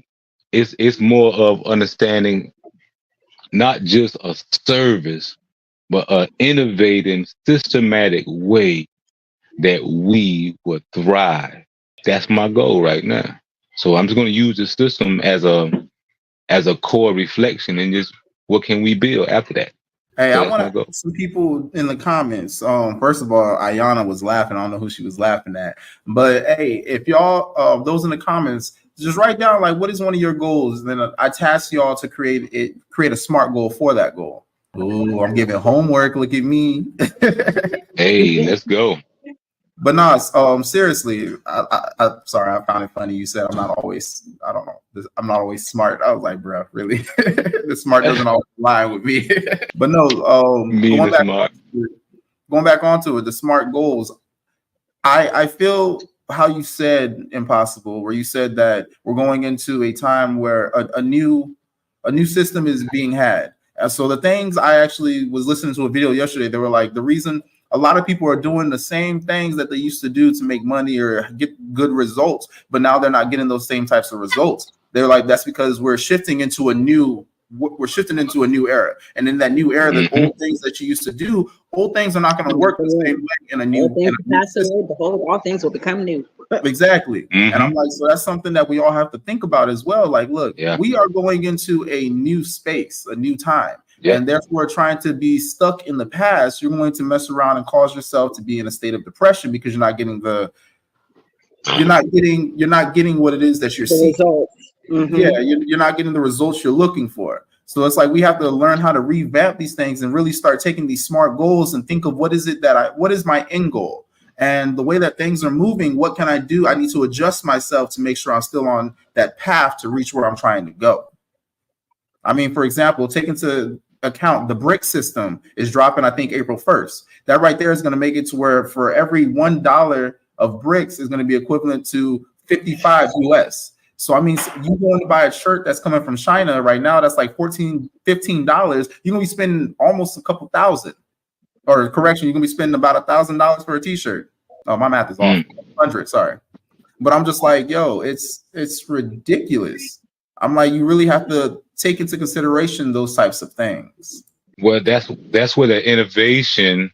S2: it's more of understanding not just a service, but an innovating, systematic way that we would thrive. That's my goal right now. So I'm just going to use the system as a core reflection and just what can we build after that.
S1: Hey, so I want to some people in the comments. First of all, Ayana was laughing. I don't know who she was laughing at, but hey, if y'all, those in the comments, just write down like what is one of your goals. Then I task y'all to create a SMART goal for that goal. Ooh, I'm giving homework. Look at me.
S2: Hey, let's go.
S1: But no, seriously, I'm sorry, I found it funny. You said I'm not always smart. I was like, bro, really? The smart doesn't always lie with me. But no, going back onto it, the SMART goals. I feel how you said Impossible, where you said that we're going into a time where a new system is being had. And so the things I actually was listening to a video yesterday, they were like, the reason a lot of people are doing the same things that they used to do to make money or get good results, but now they're not getting those same types of results. They're like, that's because we're shifting into a new era. And in that new era, the old things that you used to do, old things are not going to work the same way in a new system.
S3: All things will become new.
S1: Exactly. And I'm like, so that's something that we all have to think about as well. Like, look, we are going into a new space, a new time. And therefore trying to be stuck in the past, you're going to mess around and cause yourself to be in a state of depression because you're not getting what it is that you're seeking. Yeah, you're not getting the results you're looking for. So it's like we have to learn how to revamp these things and really start taking these SMART goals and think of what is my end goal. And the way that things are moving, what can I do? I need to adjust myself to make sure I'm still on that path to reach where I'm trying to go. I mean, for example, take into account the brick system is dropping, I think, April 1st. That right there is going to make it to where for every $1 of bricks is going to be equivalent to 55 US. So, I mean, you going to buy a shirt that's coming from China right now, that's like $14, $15. You're going to be spending almost a couple thousand. Or correction, you're going to be spending about $1,000 for a t-shirt. Oh, my math is off. 100, sorry. But I'm just like, yo, it's ridiculous. I'm like, you really have to take into consideration those types of things.
S2: Well, that's where the innovation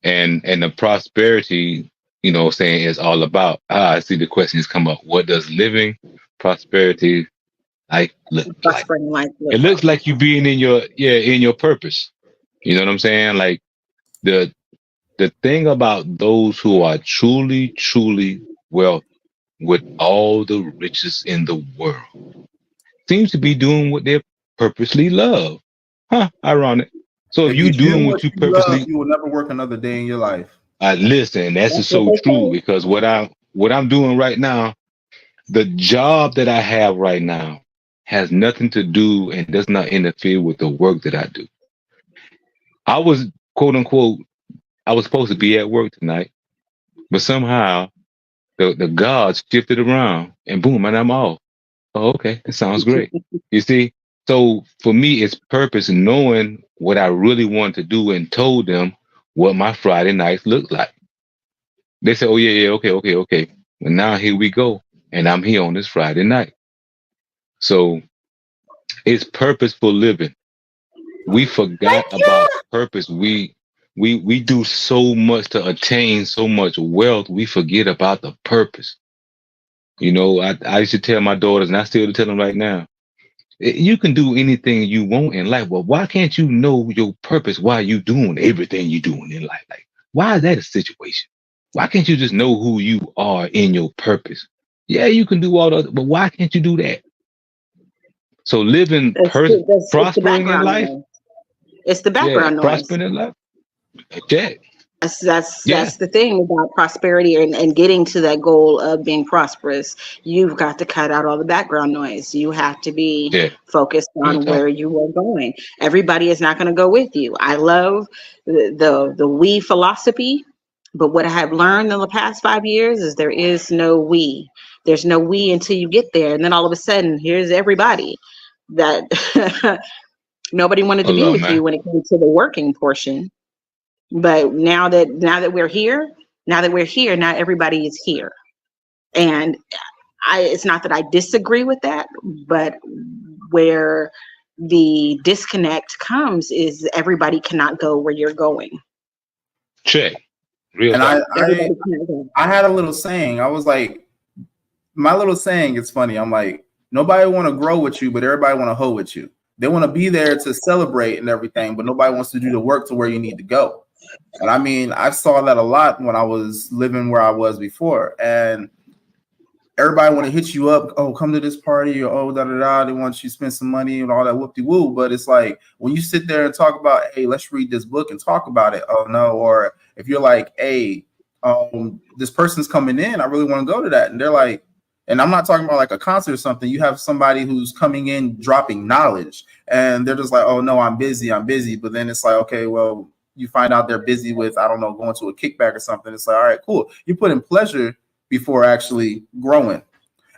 S2: and the prosperity, saying is all about. I see the questions come up. What does living prosperity look like? It looks like you being in your purpose. You know what I'm saying? Like the thing about those who are truly, truly wealthy with all the riches in the world seems to be doing what they purposely love. Huh? Ironic. So if you doing what you purposely
S1: love, you will never work another day in your life.
S2: Listen, that's so true, because what I'm doing right now, the job that I have right now has nothing to do and does not interfere with the work that I do. I was, quote unquote, I was supposed to be at work tonight, but somehow the gods shifted around and boom, and I'm off. Oh, okay. That sounds great. You see? So for me, it's purpose in knowing what I really want to do and told them what my Friday nights look like. They said, oh, yeah, okay. Well, now here we go. And I'm here on this Friday night. So it's purposeful living. We forgot about purpose. We do so much to attain so much wealth. We forget about the purpose. I used to tell my daughters, and I still tell them right now, you can do anything you want in life. Well, why can't you know your purpose while you doing everything you're doing in life? Like, why is that a situation? Why can't you just know who you are in your purpose? Yeah, you can do all that, but why can't you do that? So living, prospering in life.
S3: It's the background noise.
S2: Prospering in life. Okay.
S3: That's the thing about prosperity and getting to that goal of being prosperous. You've got to cut out all the background noise. You have to be focused on where you are going. Everybody is not going to go with you. I love the we philosophy, but what I have learned in the past 5 years is there is no we. There's no we until you get there, and then all of a sudden, here's everybody that nobody wanted to be with you when it came to the working portion. But now that we're here, now everybody is here. And it's not that I disagree with that, but where the disconnect comes is everybody cannot go where you're going.
S2: Check.
S1: Real. And I had a little saying. I was like, my little saying is funny. I'm like, nobody want to grow with you, but everybody want to hoe with you. They want to be there to celebrate and everything, but nobody wants to do the work to where you need to go. And I mean, I saw that a lot when I was living where I was before. And everybody want to hit you up. Oh, come to this party. Or, oh, da-da-da. They want you to spend some money and all that whoop-de-woo. But it's like, when you sit there and talk about, hey, let's read this book and talk about it. Oh, no. Or if you're like, hey, this person's coming in. I really want to go to that. And they're like, and I'm not talking about like a concert or something. You have somebody who's coming in dropping knowledge. And they're just like, oh, no, I'm busy. But then it's like, okay, well, you find out they're busy with, I don't know, going to a kickback or something. It's like, all right, cool. You put in pleasure before actually growing.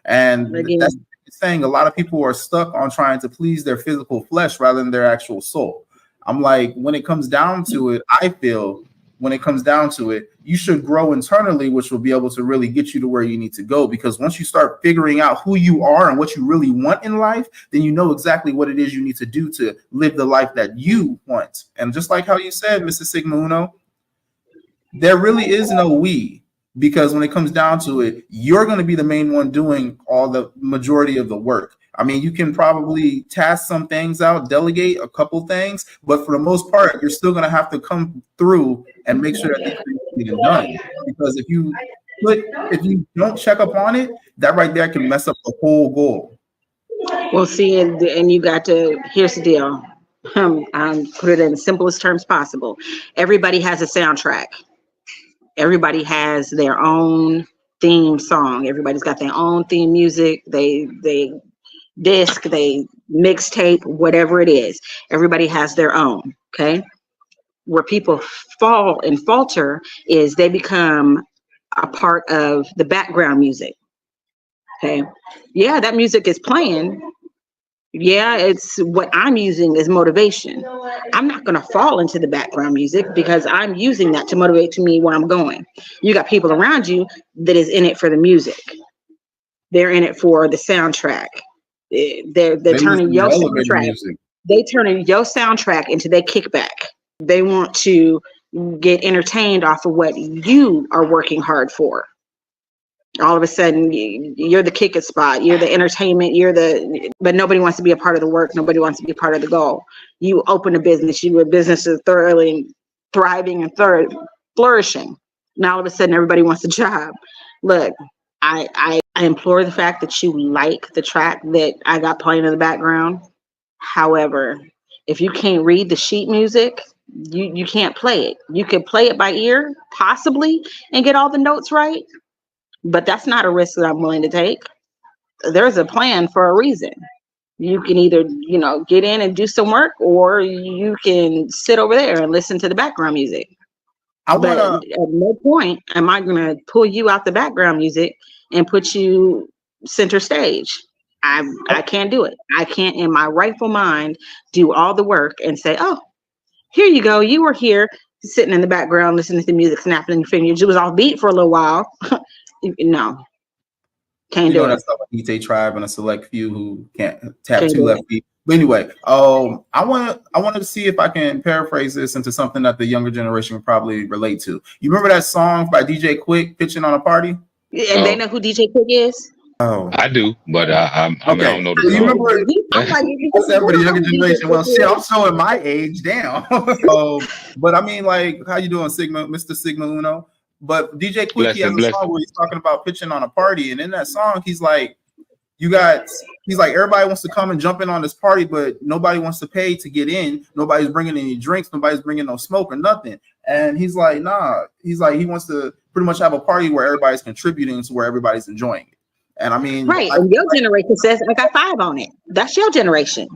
S1: And that's saying a lot of people are stuck on trying to please their physical flesh rather than their actual soul. I'm like, when it comes down to it, I feel when it comes down to it, you should grow internally, which will be able to really get you to where you need to go. Because once you start figuring out who you are and what you really want in life, then you know exactly what it is you need to do to live the life that you want. And just like how you said, Mr. Sigma Uno, there really is no we. Because when it comes down to it, you're going to be the main one doing all the majority of the work. I mean, you can probably task some things out, delegate a couple things, but for the most part, you're still going to have to come through and make sure that things get done. Because if you don't check up on it, that right there can mess up the whole goal.
S3: Well, see, and you got to, here's the deal. Put it in the simplest terms possible. Everybody has a soundtrack. Everybody has their own theme song. Everybody's got their own theme music. They disc, they mixtape, whatever it is. Everybody has their own. Okay. Where people fall and falter is they become a part of the background music. Okay. Yeah, that music is playing. Yeah, it's what I'm using as motivation. I'm not going to fall into the background music because I'm using that to motivate me where I'm going. You got people around you that is in it for the music. They're in it for the soundtrack. They're turning your soundtrack. They turning your soundtrack into their kickback. They want to get entertained off of what you are working hard for. All of a sudden, you're the kick it spot. You're the entertainment. But nobody wants to be a part of the work. Nobody wants to be a part of the goal. You open a business. Your business is thoroughly thriving and flourishing. Now all of a sudden, everybody wants a job. Look, I implore the fact that you like the track that I got playing in the background. However, if you can't read the sheet music, you can't play it. You could play it by ear, possibly, and get all the notes right. But that's not a risk that I'm willing to take. There's a plan for a reason. You can either, get in and do some work, or you can sit over there and listen to the background music. But at no point am I going to pull you out the background music and put you center stage. I can't do it. I can't, in my rightful mind, do all the work and say, oh, here you go. You were here sitting in the background, listening to the music, snapping your fingers. You was off beat for a little while. No, can't do it.
S1: That's like a DJ tribe and a select few who can't tap two left feet. But anyway, I wanted to see if I can paraphrase this into something that the younger generation would probably relate to. You remember that song by DJ Quick, "Pitching on a Party"?
S3: Yeah, and they know who DJ Quick is.
S2: Oh, I do, but I mean, I don't know the song.
S1: You remember? I said for the younger generation. Well, shit, I'm showing my age down. But I mean, like, how you doing, Mr. Sigma Uno? But DJ Quick, he has a song where he's talking about pitching on a party, and in that song, he's like, everybody wants to come and jump in on this party, but nobody wants to pay to get in. Nobody's bringing any drinks. Nobody's bringing no smoke or nothing. And he's like, nah. He's like, he wants to pretty much have a party where everybody's contributing to where everybody's enjoying it. And I mean,
S3: right. And your generation says, I got 5 on it. That's your generation.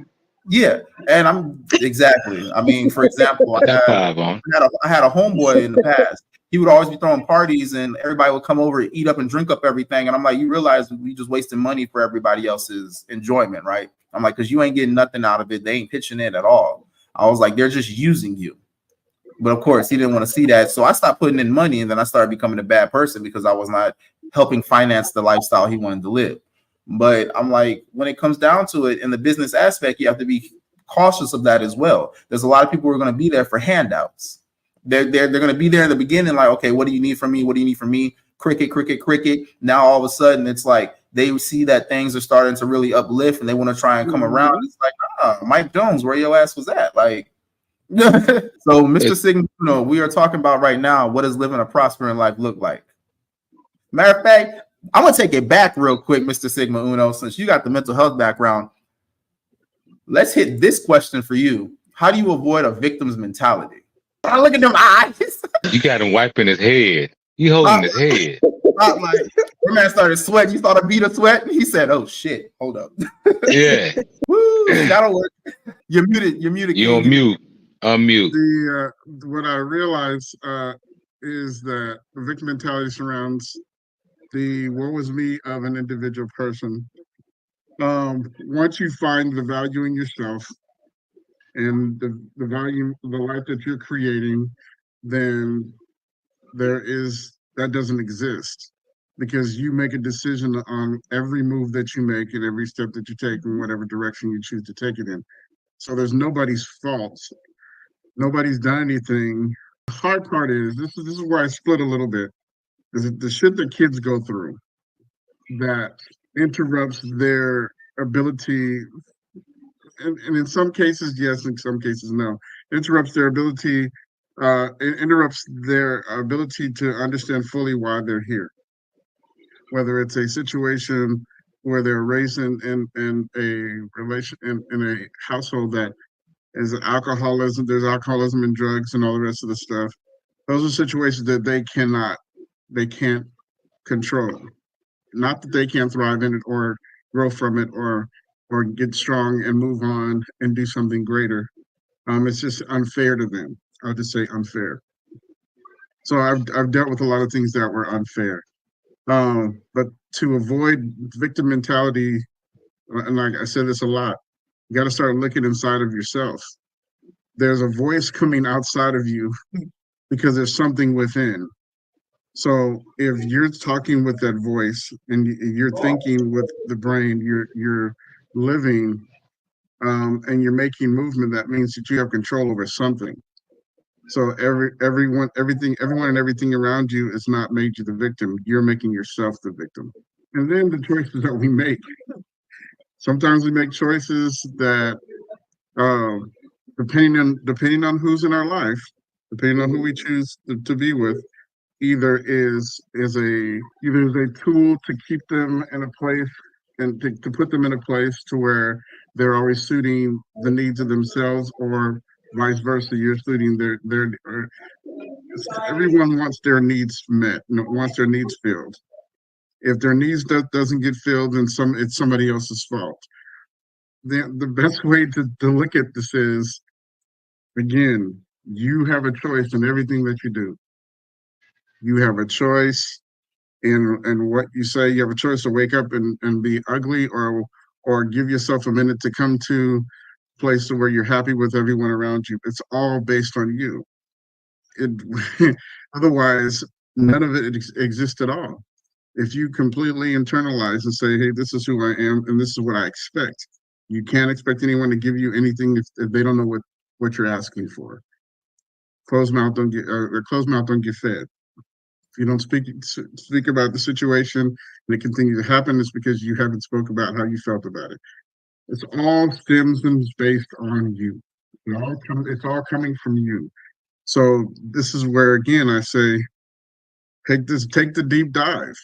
S1: Yeah. And I mean, for example, I had a homeboy in the past. He would always be throwing parties and everybody would come over, eat up and drink up everything. And I'm like, you realize we just wasting money for everybody else's enjoyment, right? I'm like, because you ain't getting nothing out of it. They ain't pitching in at all. I was like, they're just using you. But of course, he didn't want to see that. So I stopped putting in money, and then I started becoming a bad person because I was not helping finance the lifestyle he wanted to live. But I'm like, when it comes down to it, in the business aspect, you have to be cautious of that as well. There's a lot of people who are going to be there for handouts. They're going to be there in the beginning, like, okay, what do you need from me? What do you need from me? Cricket, cricket, cricket. Now all of a sudden, it's like they see that things are starting to really uplift, and they want to try and come around. It's like, Mike Jones, where your ass was at? Like, so Mr. Sigma, we are talking about right now, what does living a prospering life look like? Matter of fact, I'm gonna take it back real quick, Mr. Sigma Uno, since you got the mental health background. Let's hit this question for you. How do you avoid a victim's mentality? I look at them eyes.
S2: You got him wiping his head. He holding his head.
S1: Like, your man started sweating. You saw the bead of sweat. He said, "Oh shit, hold up."
S2: Yeah.
S1: Woo, that'll work. You're muted. You're muted.
S2: You're on mute. Unmute.
S4: What I realize is that the victim mentality surrounds the woe is me of an individual person. Once you find the value in yourself and the value, the life that you're creating, then that doesn't exist, because you make a decision on every move that you make and every step that you take in whatever direction you choose to take it in. So there's nobody's fault. Nobody's done anything. The hard part is, this is where I split a little bit, is the shit that kids go through that interrupts their ability, and in some cases, yes, in some cases, no. Interrupts their ability, to understand fully why they're here. Whether it's a situation where they're raised in a relation in a household that is alcoholism, there's alcoholism and drugs and all the rest of the stuff, Those are situations that they can't control. Not that they can't thrive in it or grow from it or get strong and move on and do something greater. It's just unfair to them. I'll just say unfair. So I've dealt with a lot of things that were unfair. But to avoid victim mentality, and like I said this a lot, you got to start looking inside of yourself. There's a voice coming outside of you because there's something within. So if you're talking with that voice and you're thinking with the brain, you're living, and you're making movement, that means that you have control over something. So everyone and everything around you is not made you the victim. You're making yourself the victim. And then the choices that we make. Sometimes we make choices that, um, depending on who's in our life, depending on who we choose to be with, either is a tool to keep them in a place and to put them in a place to where they're always suiting the needs of themselves, or vice versa, you're suiting their everyone wants their needs met, wants their needs filled. If their needs doesn't get filled, then it's somebody else's fault. The best way to look at this is, again, you have a choice in everything that you do. You have a choice in what you say. You have a choice to wake up and be ugly, or give yourself a minute to come to a place where you're happy with everyone around you. It's all based on you. It otherwise, none of it exists at all. If you completely internalize and say, hey, this is who I am and this is what I expect, you can't expect anyone to give you anything if they don't know what you're asking for. Closed mouth don't get fed. If you don't speak about the situation and it continues to happen, it's because you haven't spoke about how you felt about it. It's all stems and is based on you. It's all coming from you. So this is where, again, I say, take the deep dive.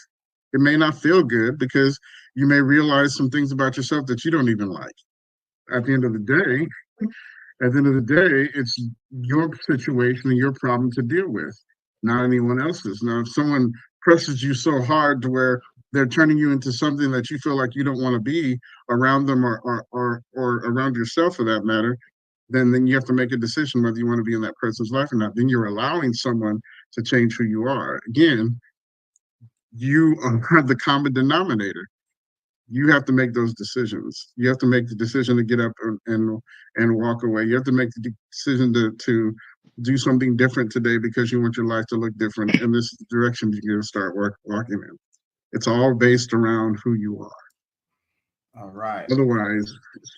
S4: It may not feel good because you may realize some things about yourself that you don't even like. At the end of the day, it's your situation and your problem to deal with, not anyone else's. Now, if someone presses you so hard to where they're turning you into something that you feel like you don't want to be around them, or around yourself for that matter, then you have to make a decision whether you want to be in that person's life or not. Then you're allowing someone to change who you are. Again, you are the common denominator. You have to make those decisions. You have to make the decision to get up and walk away. You have to make the decision to do something different today because you want your life to look different. In this direction you're going to start walking in. It's all based around who you are.
S1: All right.
S4: Otherwise,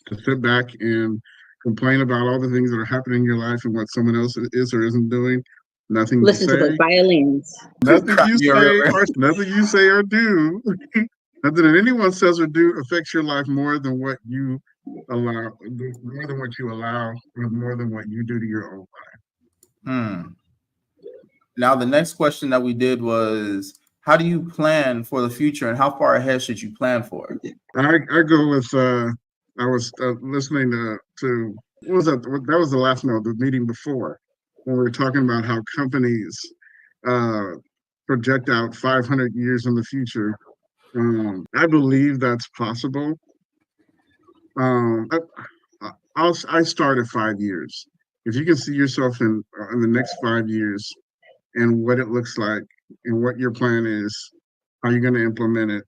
S4: to sit back and complain about all the things that are happening in your life and what someone else is or isn't doing, nothing
S3: Listen to
S4: to
S3: those
S4: say.
S3: violins.
S4: Nothing you say or do. Nothing that anyone says or do affects your life more than what you allow, more than what you allow, or more than what you do to your own life.
S1: Now, the next question that we did was, how do you plan for the future and how far ahead should you plan for?
S4: I go with, I was listening to what was that? That was the last note, the meeting before, when we were talking about how companies project out 500 years in the future. I believe that's possible. I start at 5 years. If you can see yourself in the next 5 years and what it looks like and what your plan is, how you're going to implement it,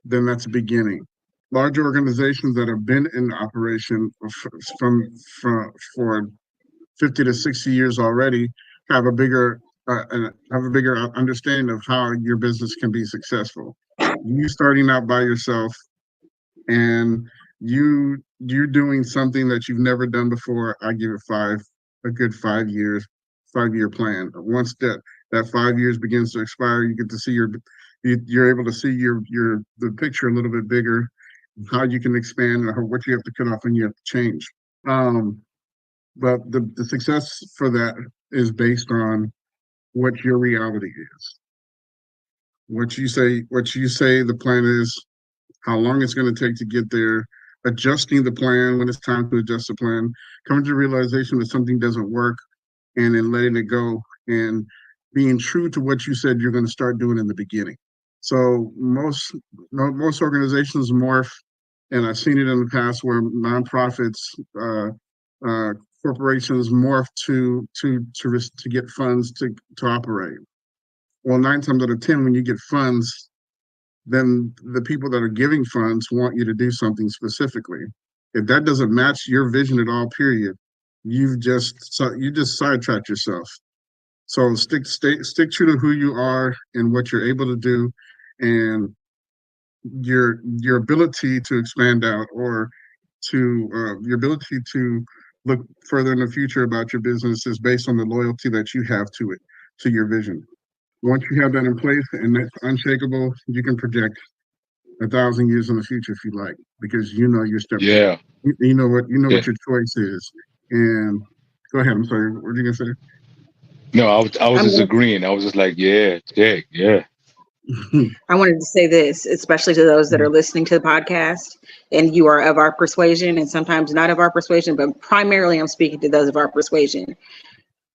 S4: then that's a beginning. Large organizations that have been in operation for 50 to 60 years already have a bigger understanding of how your business can be successful. You starting out by yourself and you're doing something that you've never done before, I give it a good 5 years, 5 year plan. Once that 5 years begins to expire, you get to see you're able to see the picture a little bit bigger, how you can expand and what you have to cut off and you have to change. But the success for that is based on what your reality is. What you say the plan is, how long it's going to take to get there, adjusting the plan when it's time to adjust the plan, coming to the realization that something doesn't work, and then letting it go and being true to what you said you're going to start doing in the beginning. So most organizations morph, and I've seen it in the past where nonprofits, uh, corporations morph to get funds to operate. Well, 9 times out of 10, when you get funds, then the people that are giving funds want you to do something specifically. If that doesn't match your vision at all, period, you just sidetracked yourself. So stick true to who you are and what you're able to do, and your ability to expand out, or to your ability to look further in the future about your business is based on the loyalty that you have to it, to your vision. Once you have that in place and that's unshakable, you can project 1,000 years in the future if you like, because you know your step.
S2: Yeah.
S4: You know what
S2: Yeah.
S4: what your choice is. And go ahead. I'm sorry. What were you gonna say?
S2: No, I was just agreeing. I was just like, yeah, check, yeah.
S3: I wanted to say this, especially to those that are listening to the podcast and you are of our persuasion and sometimes not of our persuasion, but primarily I'm speaking to those of our persuasion.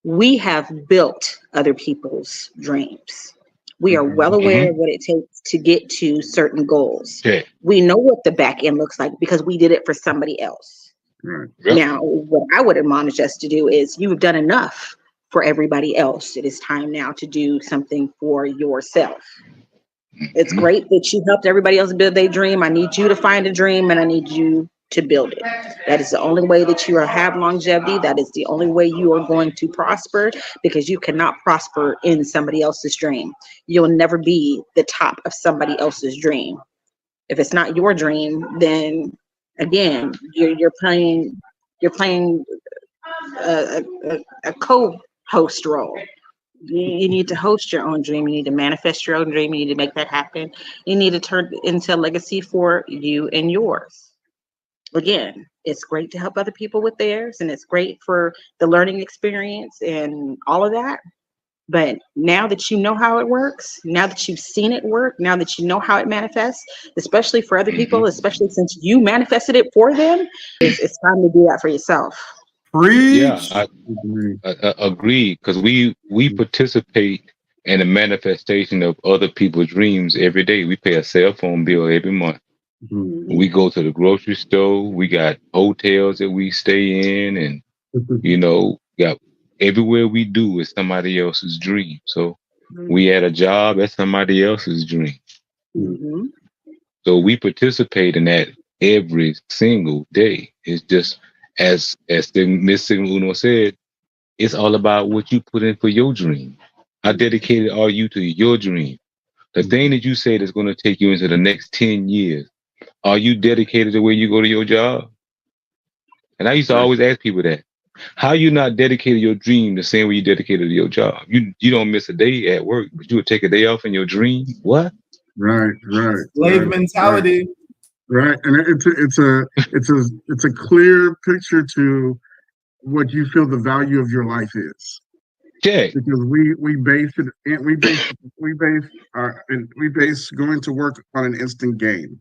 S3: We have built other people's dreams. We are well aware of what it takes to get to certain goals.
S2: Okay.
S3: We know what the back end looks like because we did it for somebody else.
S4: Right.
S2: Yep.
S3: Now, what I would admonish us to do is you've done enough for everybody else. It is time now to do something for yourself. It's great that you helped everybody else build their dream. I need you to find a dream and I need you to build it. That is the only way that you will have longevity. That is the only way you are going to prosper, because you cannot prosper in somebody else's dream. You'll never be the top of somebody else's dream. If it's not your dream, then again, you're playing a co-host role. You need to host your own dream. You need to manifest your own dream. You need to make that happen. You need to turn it into a legacy for you and yours. Again, it's great to help other people with theirs, and it's great for the learning experience and all of that. But now that you know how it works, now that you've seen it work, now that you know how it manifests, especially for other people, especially since you manifested it for them, it's time to do that for yourself.
S2: Yeah,
S1: Preach.
S2: I agree, because we participate in the manifestation of other people's dreams every day. We pay a cell phone bill every month. We go to the grocery store. We got hotels that we stay in, and got everywhere we do is somebody else's dream. So we at a job, that's somebody else's dream.
S3: Mm-hmm.
S2: So we participate in that every single day. It's just as Miss Uno said, it's all about what you put in for your dream. How dedicated are you to your dream? The thing that you say that's going to take you into the next 10 years, are you dedicated the way you go to your job? And I used to always ask people that. How you not dedicated to your dream the same way you dedicated to your job? You don't miss a day at work, but you would take a day off in your dream? What?
S4: Right.
S1: Slave mentality.
S4: Right. And it's a clear picture to what you feel the value of your life is.
S2: Check.
S4: Because we base going to work on an instant gain.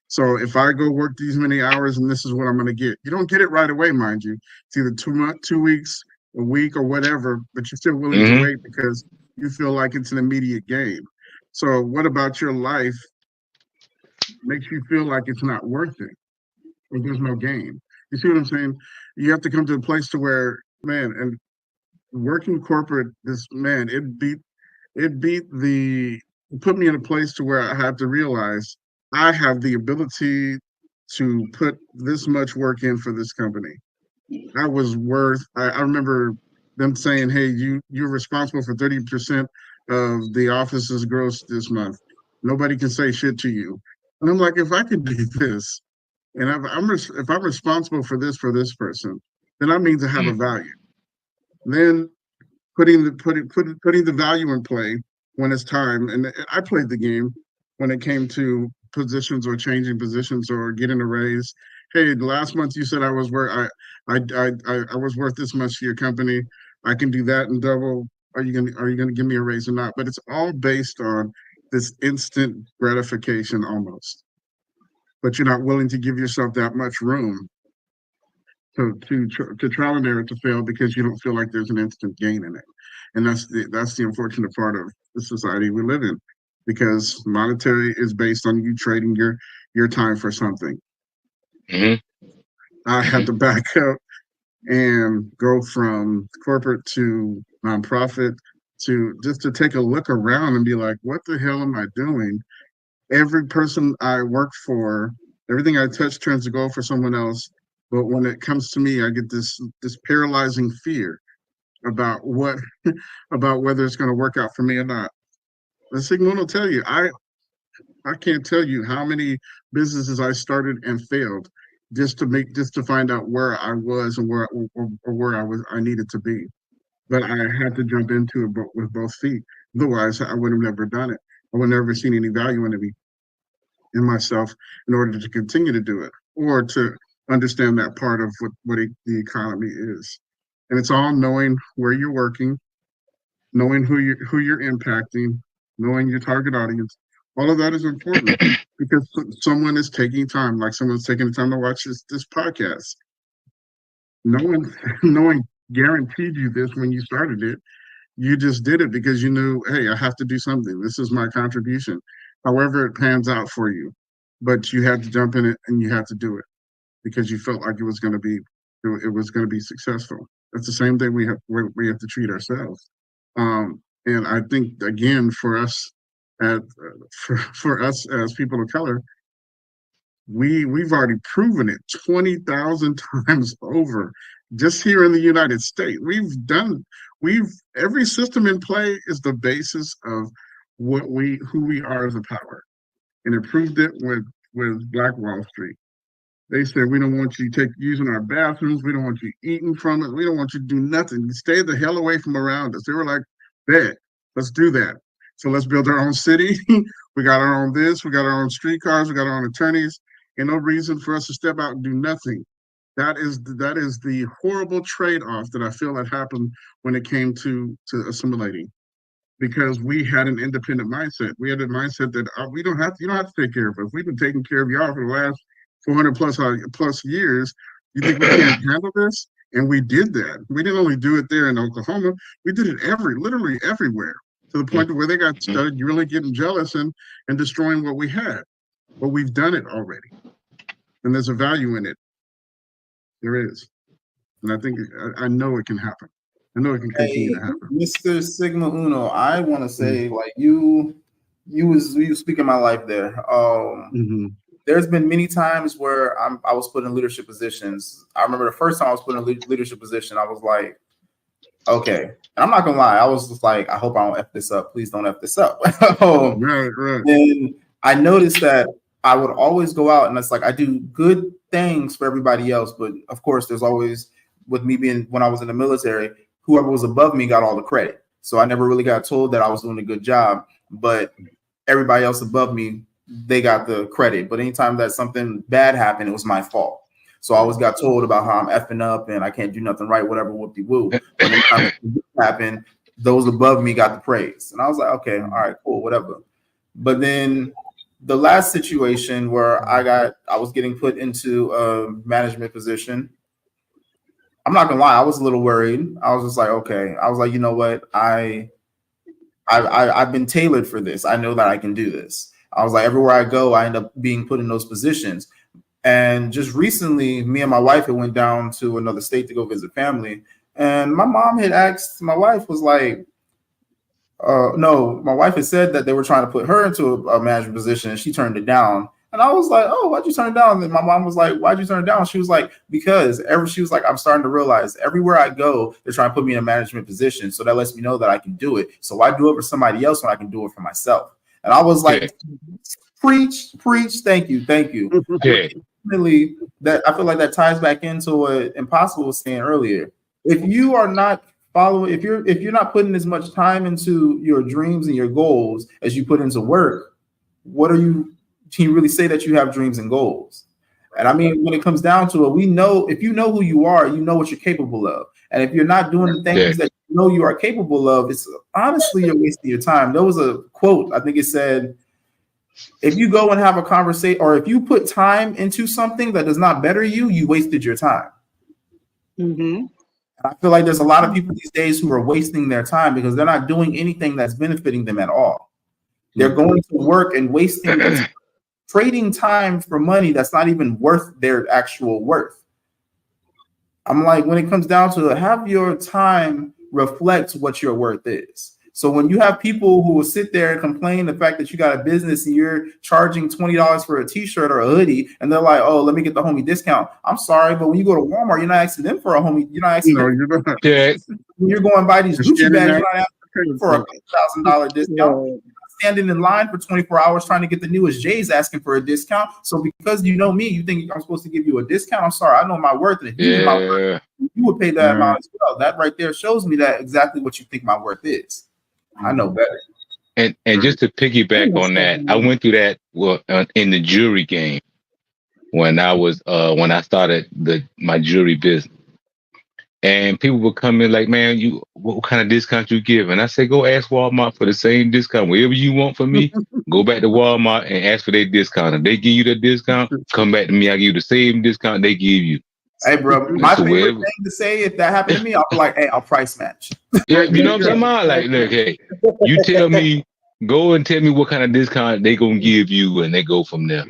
S4: So if I go work these many hours and this is what I'm going to get, you don't get it right away, mind you. It's either 2 weeks, a week, or whatever, but you're still willing to wait because you feel like it's an immediate gain. So what about your life makes you feel like it's not worth it, or there's no gain? You see what I'm saying? You have to come to a place to where, man, and working corporate, put me in a place to where I have to realize I have the ability to put this much work in for this company. I remember them saying, hey, you're responsible for 30% of the office's gross this month. Nobody can say shit to you. And I'm like, if I can do this, and if I'm responsible for this person, then that means I have a value. Then putting the value in play when it's time. And I played the game when it came to positions or changing positions or getting a raise. Hey, last month you said I was worth this much to your company. I can do that and double. Are you gonna give me a raise or not? But it's all based on this instant gratification almost. But you're not willing to give yourself that much room to trial and error to fail because you don't feel like there's an instant gain in it. And that's the unfortunate part of the society we live in, because monetary is based on you trading your time for something. I had to back up and go from corporate to nonprofit to just to take a look around and be like, what the hell am I doing? Every person I work for, everything I touch turns to gold for someone else. But when it comes to me, I get this paralyzing fear about about whether it's going to work out for me or not. The Sigmund will tell you, I can't tell you how many businesses I started and failed just to find out where I was and where I needed to be. But I had to jump into it with both feet. Otherwise, I would have never done it. I would have never seen any value in myself in order to continue to do it, or to understand that part of what the economy is. And it's all knowing where you're working, knowing who you're impacting, knowing your target audience. All of that is important because someone is taking time, like someone's taking the time to watch this podcast. No one guaranteed you this when you started it. You just did it because you knew, hey, I have to do something. This is my contribution. However it pans out for you, but you had to jump in it and you had to do it because you felt like it was going to be successful. That's the same thing we have to treat ourselves. And I think, again, for us as people of color, we've already proven it 20,000 times over. Just here in the United States, every system in play is the basis of who we are as a power, and it proved it with Black Wall Street. They said, we don't want you using our bathrooms. We don't want you eating from it. We don't want you to do nothing. You stay the hell away from around us. They were like, bet, let's do that. So let's build our own city. We got our own this. We got our own streetcars. We got our own attorneys. And no reason for us to step out and do nothing. That is the horrible trade-off that I feel that happened when it came to assimilating, because we had an independent mindset. We had a mindset that you don't have to take care of us. We've been taking care of y'all for the last 400 plus years. You think we can't handle this? And we did that. We didn't only do it there in Oklahoma. We did it literally everywhere, to the point where they started really getting jealous and destroying what we had. But we've done it already, and there's a value in it. There is, and I think I know it can happen. I know it can continue to happen.
S1: Mr. Sigma Uno, I want to say, like you speaking my life there. There's been many times where I was put in leadership positions. I remember the first time I was put in a leadership position, I was like, okay. And I'm not gonna lie, I was just like, I hope I don't F this up. Please don't F this up.
S4: Right.
S1: And I noticed that I would always go out and it's like I do good things for everybody else, but of course there's always, with me being when I was in the military, whoever was above me got all the credit. So I never really got told that I was doing a good job, but everybody else above me, they got the credit. But anytime that something bad happened, it was my fault. So I always got told about how I'm effing up and I can't do nothing right, whatever, whoop-de-woo. But anytime it happened, those above me got the praise. And I was like, okay, all right, cool, whatever. But then the last situation where I was getting put into a management position, I'm not gonna lie, I was a little worried. I was just like, okay. I was like, you know what? I've been tailored for this. I know that I can do this. I was like, everywhere I go, I end up being put in those positions. And just recently, me and my wife had went down to another state to go visit family. And my mom had asked, my wife was like, no, my wife had said that they were trying to put her into a management position and she turned it down. And I was like, oh, why'd you turn it down? And my mom was like, why'd you turn it down? She was like, she was like, I'm starting to realize everywhere I go, they're trying to put me in a management position. So that lets me know that I can do it. So why do it for somebody else when I can do it for myself? And I was like, preach. Thank you.
S2: Yeah.
S1: Really, that I feel like that ties back into what Impossible was saying earlier. If you are not following, if you're not putting as much time into your dreams and your goals as you put into work, can you really say that you have dreams and goals? And I mean, when it comes down to it, we know if you know who you are, you know what you're capable of. And if you're not doing the things that you know you are capable of, it's honestly you're wasting your time. There was a quote, I think it said, if you go and have a conversation, or if you put time into something that does not better you, you wasted your time.
S3: Mm-hmm.
S1: I feel like there's a lot of people these days who are wasting their time because they're not doing anything that's benefiting them at all. They're going to work and wasting their time, trading time for money that's not even worth their actual worth. I'm like, when it comes down to it, have your time reflect what your worth is. So when you have people who will sit there and complain the fact that you got a business and you're charging $20 for a t-shirt or a hoodie, and they're like, oh, let me get the homie discount. I'm sorry, but when you go to Walmart, you're not asking them for a homie. You're not asking them.
S2: Yeah.
S1: When you're going to buy these Gucci bags, you're not asking for a $1,000 discount.
S3: Right.
S1: Standing in line for 24 hours trying to get the newest J's asking for a discount. So because you know me, you think I'm supposed to give you a discount? I'm sorry, I know my worth. And if you knew my worth, you would pay that amount as well. That right there shows me that exactly what you think my worth is. I know better.
S2: And just to piggyback on that, I went through that in the jewelry game when I started my jewelry business. And people would come in like, man, what kind of discount you give? And I say, go ask Walmart for the same discount. Whatever you want from me, go back to Walmart and ask for their discount. If they give you the discount, come back to me. I give you the same discount they give you.
S1: Hey, bro, my favorite thing to say if that happened to me, I'll be like, hey, I'll price match.
S2: Yeah, you know what I'm talking about? Like, look, hey, you tell me, go and tell me what kind of discount they gonna give you, and they go from there.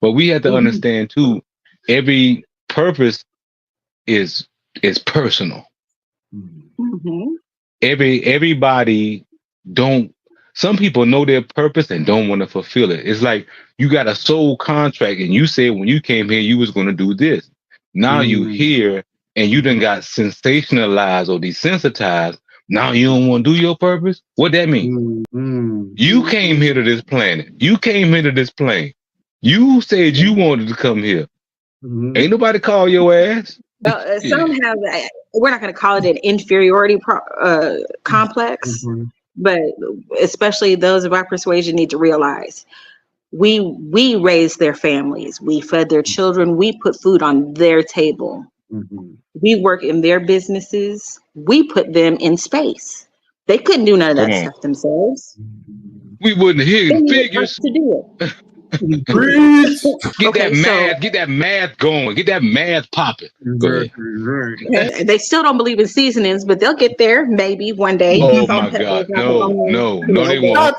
S2: But we have to understand too, every purpose is personal.
S3: Mm-hmm.
S2: Everybody some people know their purpose and don't want to fulfill it. It's like you got a soul contract and you said when you came here you was going to do this. Now you here and you done got sensationalized or desensitized. Now you don't want to do your purpose. What that mean? You came here to this planet. You came here to this plane. You said you wanted to come here. Ain't nobody call your ass.
S3: Some have, we're not going to call it an inferiority complex, but especially those of our persuasion need to realize we raised their families, we fed their children, we put food on their table, we work in their businesses, we put them in space. They couldn't do none of that stuff themselves.
S2: We wouldn't hear figures
S3: to do it.
S2: Get that math going. Get that math popping.
S3: Right. They still don't believe in seasonings, but they'll get there maybe one day.
S2: Oh my God! No, they won't.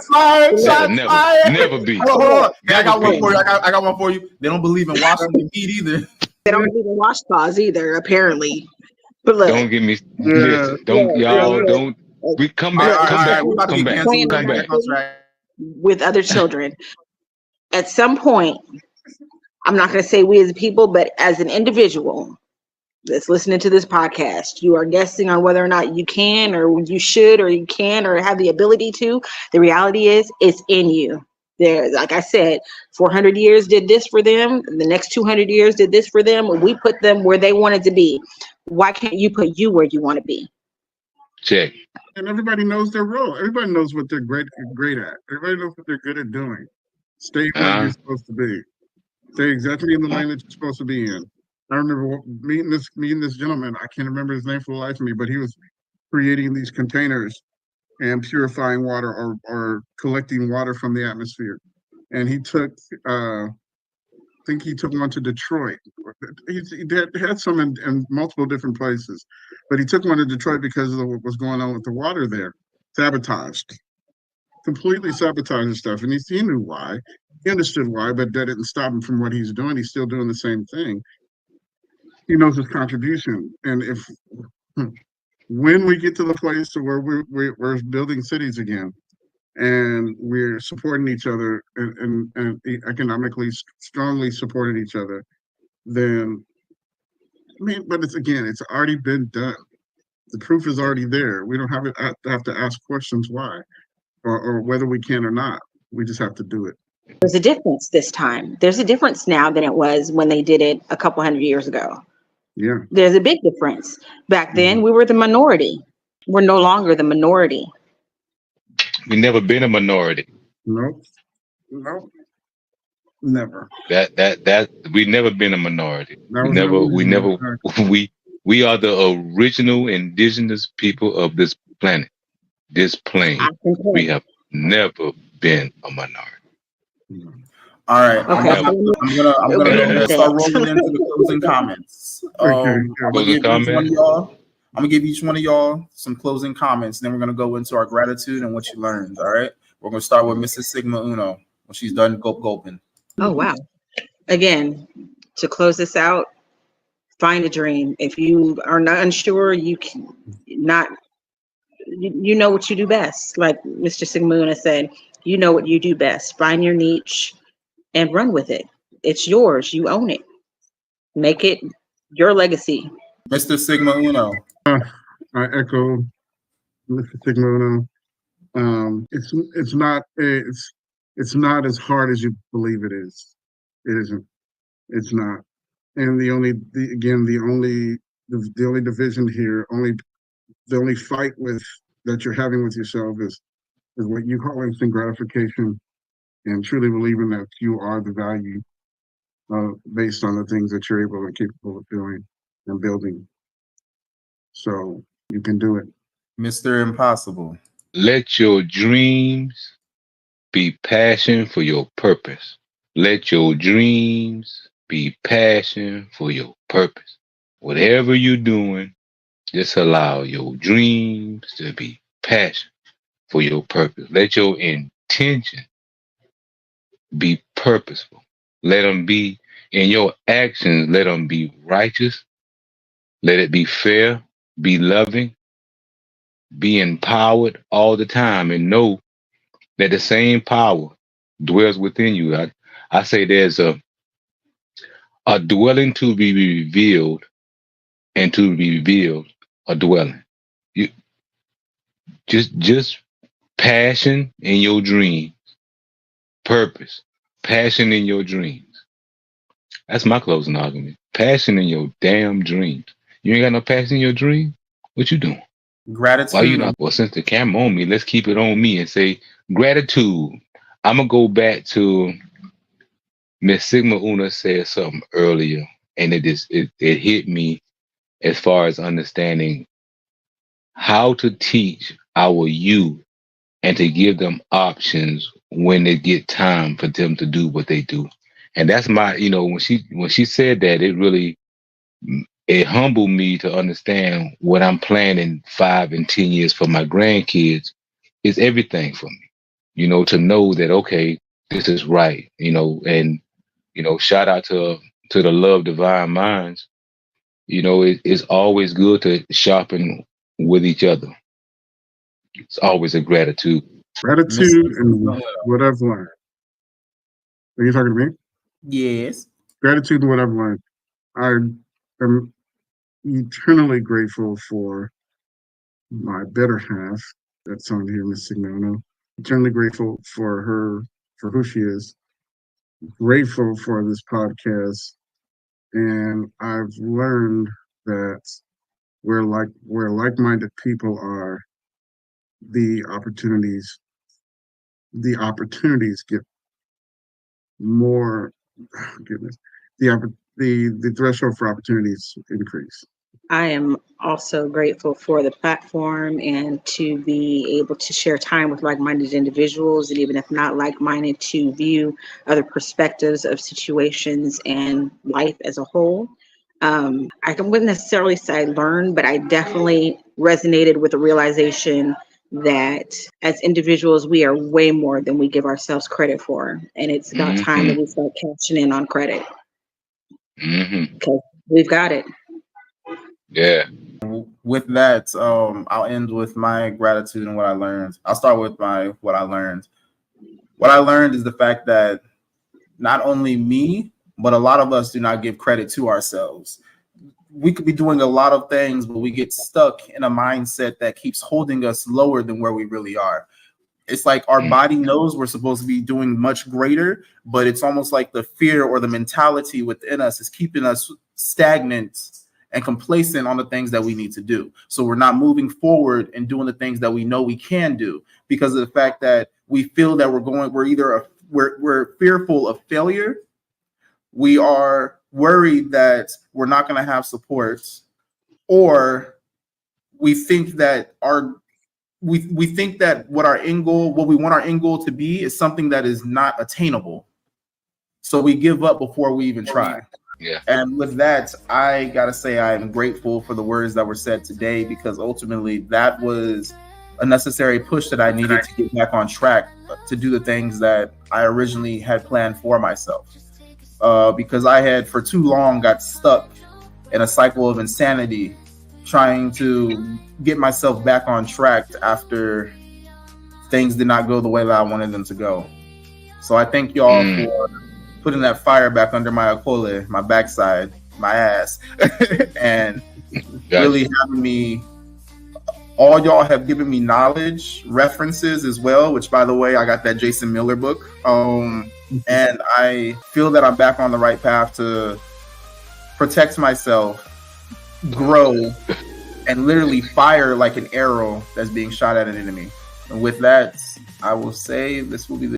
S2: Never be.
S1: Hold on. I got one for you. I got one for you. They don't believe in washing the meat either.
S3: They don't believe in washcloths either, apparently. But look,
S2: don't give me. Listen, don't. We come back. Come back.
S3: With other children. At some point, I'm not going to say we as people, but as an individual that's listening to this podcast, you are guessing on whether or not you can or you should or you can or have the ability to. The reality is it's in you. There, like I said, 400 years did this for them. The next 200 years did this for them. We put them where they wanted to be. Why can't you put you where you want to be?
S2: Check.
S4: And everybody knows their role. Everybody knows what they're great at. Everybody knows what they're good at doing. Stay where you're supposed to be. Stay exactly in the lane that you're supposed to be in. I remember meeting this gentleman. I can't remember his name for the life of me, but he was creating these containers and purifying water or collecting water from the atmosphere. And he took, I think he took one to Detroit. He had some in multiple different places, but he took one to Detroit because of what was going on with the water there. Completely sabotaging stuff, and he knew why. He understood why, but that didn't stop him from what he's doing. He's still doing the same thing. He knows his contribution, and when we get to the place where we're building cities again, and we're supporting each other and economically strongly supporting each other, then but it's already been done. The proof is already there. We don't have to ask questions why. Or whether we can or not, we just have to do it.
S3: There's a difference this time. There's a difference now than it was when they did it a couple hundred years ago.
S4: Yeah.
S3: There's a big difference. Back then, we were the minority. We're no longer the minority.
S2: We never been a minority.
S4: Nope. Never.
S2: That we never been a minority. We are the original indigenous people of this planet. This plane, we have never been a minority.
S1: All right, okay. I'm gonna start rolling into the closing comments.
S4: Okay.
S1: I'm gonna
S2: Closing
S1: give each one of
S2: comment.
S1: y'all. I'm gonna give each one of y'all some closing comments. Then we're gonna go into our gratitude and what you learned. All right. We're gonna start with Mrs. Sigma Uno when she's done gulping.
S3: Oh, wow. Again, to close this out, find a dream. If you are not unsure, you can not, you know what you do best. Like Mr. Sigmuna said, you know what you do best. Find your niche and run with it. It's yours. You own it. Make it your legacy.
S1: Mr. Sigma Uno.
S4: I echo Mr. Sigmund. It's not as hard as you believe it is. It isn't. It's not. And the only division here, the only fight with that you're having with yourself is what you call instant gratification, and truly believing that you are the value based on the things that you're able and capable of doing and building. So you can do it.
S1: Mr. Impossible.
S2: Let your dreams be passion for your purpose. Let your dreams be passion for your purpose. Whatever you're doing, just allow your dreams to be passion for your purpose. Let your intention be purposeful. Let them be in your actions. Let them be righteous. Let it be fair, be loving, be empowered all the time, and know that the same power dwells within you. I say there's a dwelling to be revealed, and to be revealed a dwelling. You just passion in your dream, purpose, passion in your dreams. That's my closing argument. Passion in your damn dreams. You ain't got no passion in your dream? What you doing? Why you
S1: Gratitude.
S2: not? Well, since the camera on me, let's keep it on me and say gratitude. I'm gonna go back to Miss Sigma Una said something earlier, and it hit me as far as understanding how to teach our youth and to give them options when they get time for them to do what they do. And that's my, when she said that, it humbled me to understand what I'm planning 5 and 10 years for my grandkids is everything for me. To know that okay, this is right. And shout out to the Love Divine Minds. It's always good to sharpen with each other. It's always a gratitude.
S4: Gratitude and what I've learned. Are you talking to me?
S1: Yes.
S4: Gratitude and what I've learned. I am eternally grateful for my better half. That's on here, Miss Signono. Eternally grateful for her, for who she is. Grateful for this podcast. And I've learned that where like-minded people are, the opportunities get more. Goodness, the threshold for opportunities increase.
S3: I am also grateful for the platform and to be able to share time with like-minded individuals, and even if not like-minded, to view other perspectives of situations and life as a whole. I wouldn't necessarily say I learned, but I definitely resonated with the realization that as individuals, we are way more than we give ourselves credit for. And it's about time that we start cashing in on credit. Because we've got it.
S2: Yeah.
S1: With that, I'll end with my gratitude and what I learned. I'll start with what I learned. What I learned is the fact that not only me, but a lot of us do not give credit to ourselves. We could be doing a lot of things, but we get stuck in a mindset that keeps holding us lower than where we really are. It's like our body knows we're supposed to be doing much greater, but it's almost like the fear or the mentality within us is keeping us stagnant and complacent on the things that we need to do. So we're not moving forward and doing the things that we know we can do because of the fact that we feel that we're fearful of failure. We are worried that we're not going to have support, or we think that we think that what we want our end goal to be is something that is not attainable. So we give up before we even try.
S2: Yeah.
S1: And with that, I gotta say I am grateful for the words that were said today, because ultimately that was a necessary push that I needed to get back on track to do the things that I originally had planned for myself. Because I had for too long got stuck in a cycle of insanity, trying to get myself back on track after things did not go the way that I wanted them to go. So I thank y'all for putting that fire back under my akole, my backside, my ass, and really having me. All y'all have given me knowledge, references as well, which, by the way, I got that Jason Miller book. And I feel that I'm back on the right path to protect myself, grow, and literally fire like an arrow that's being shot at an enemy. And with that, I will say this will be the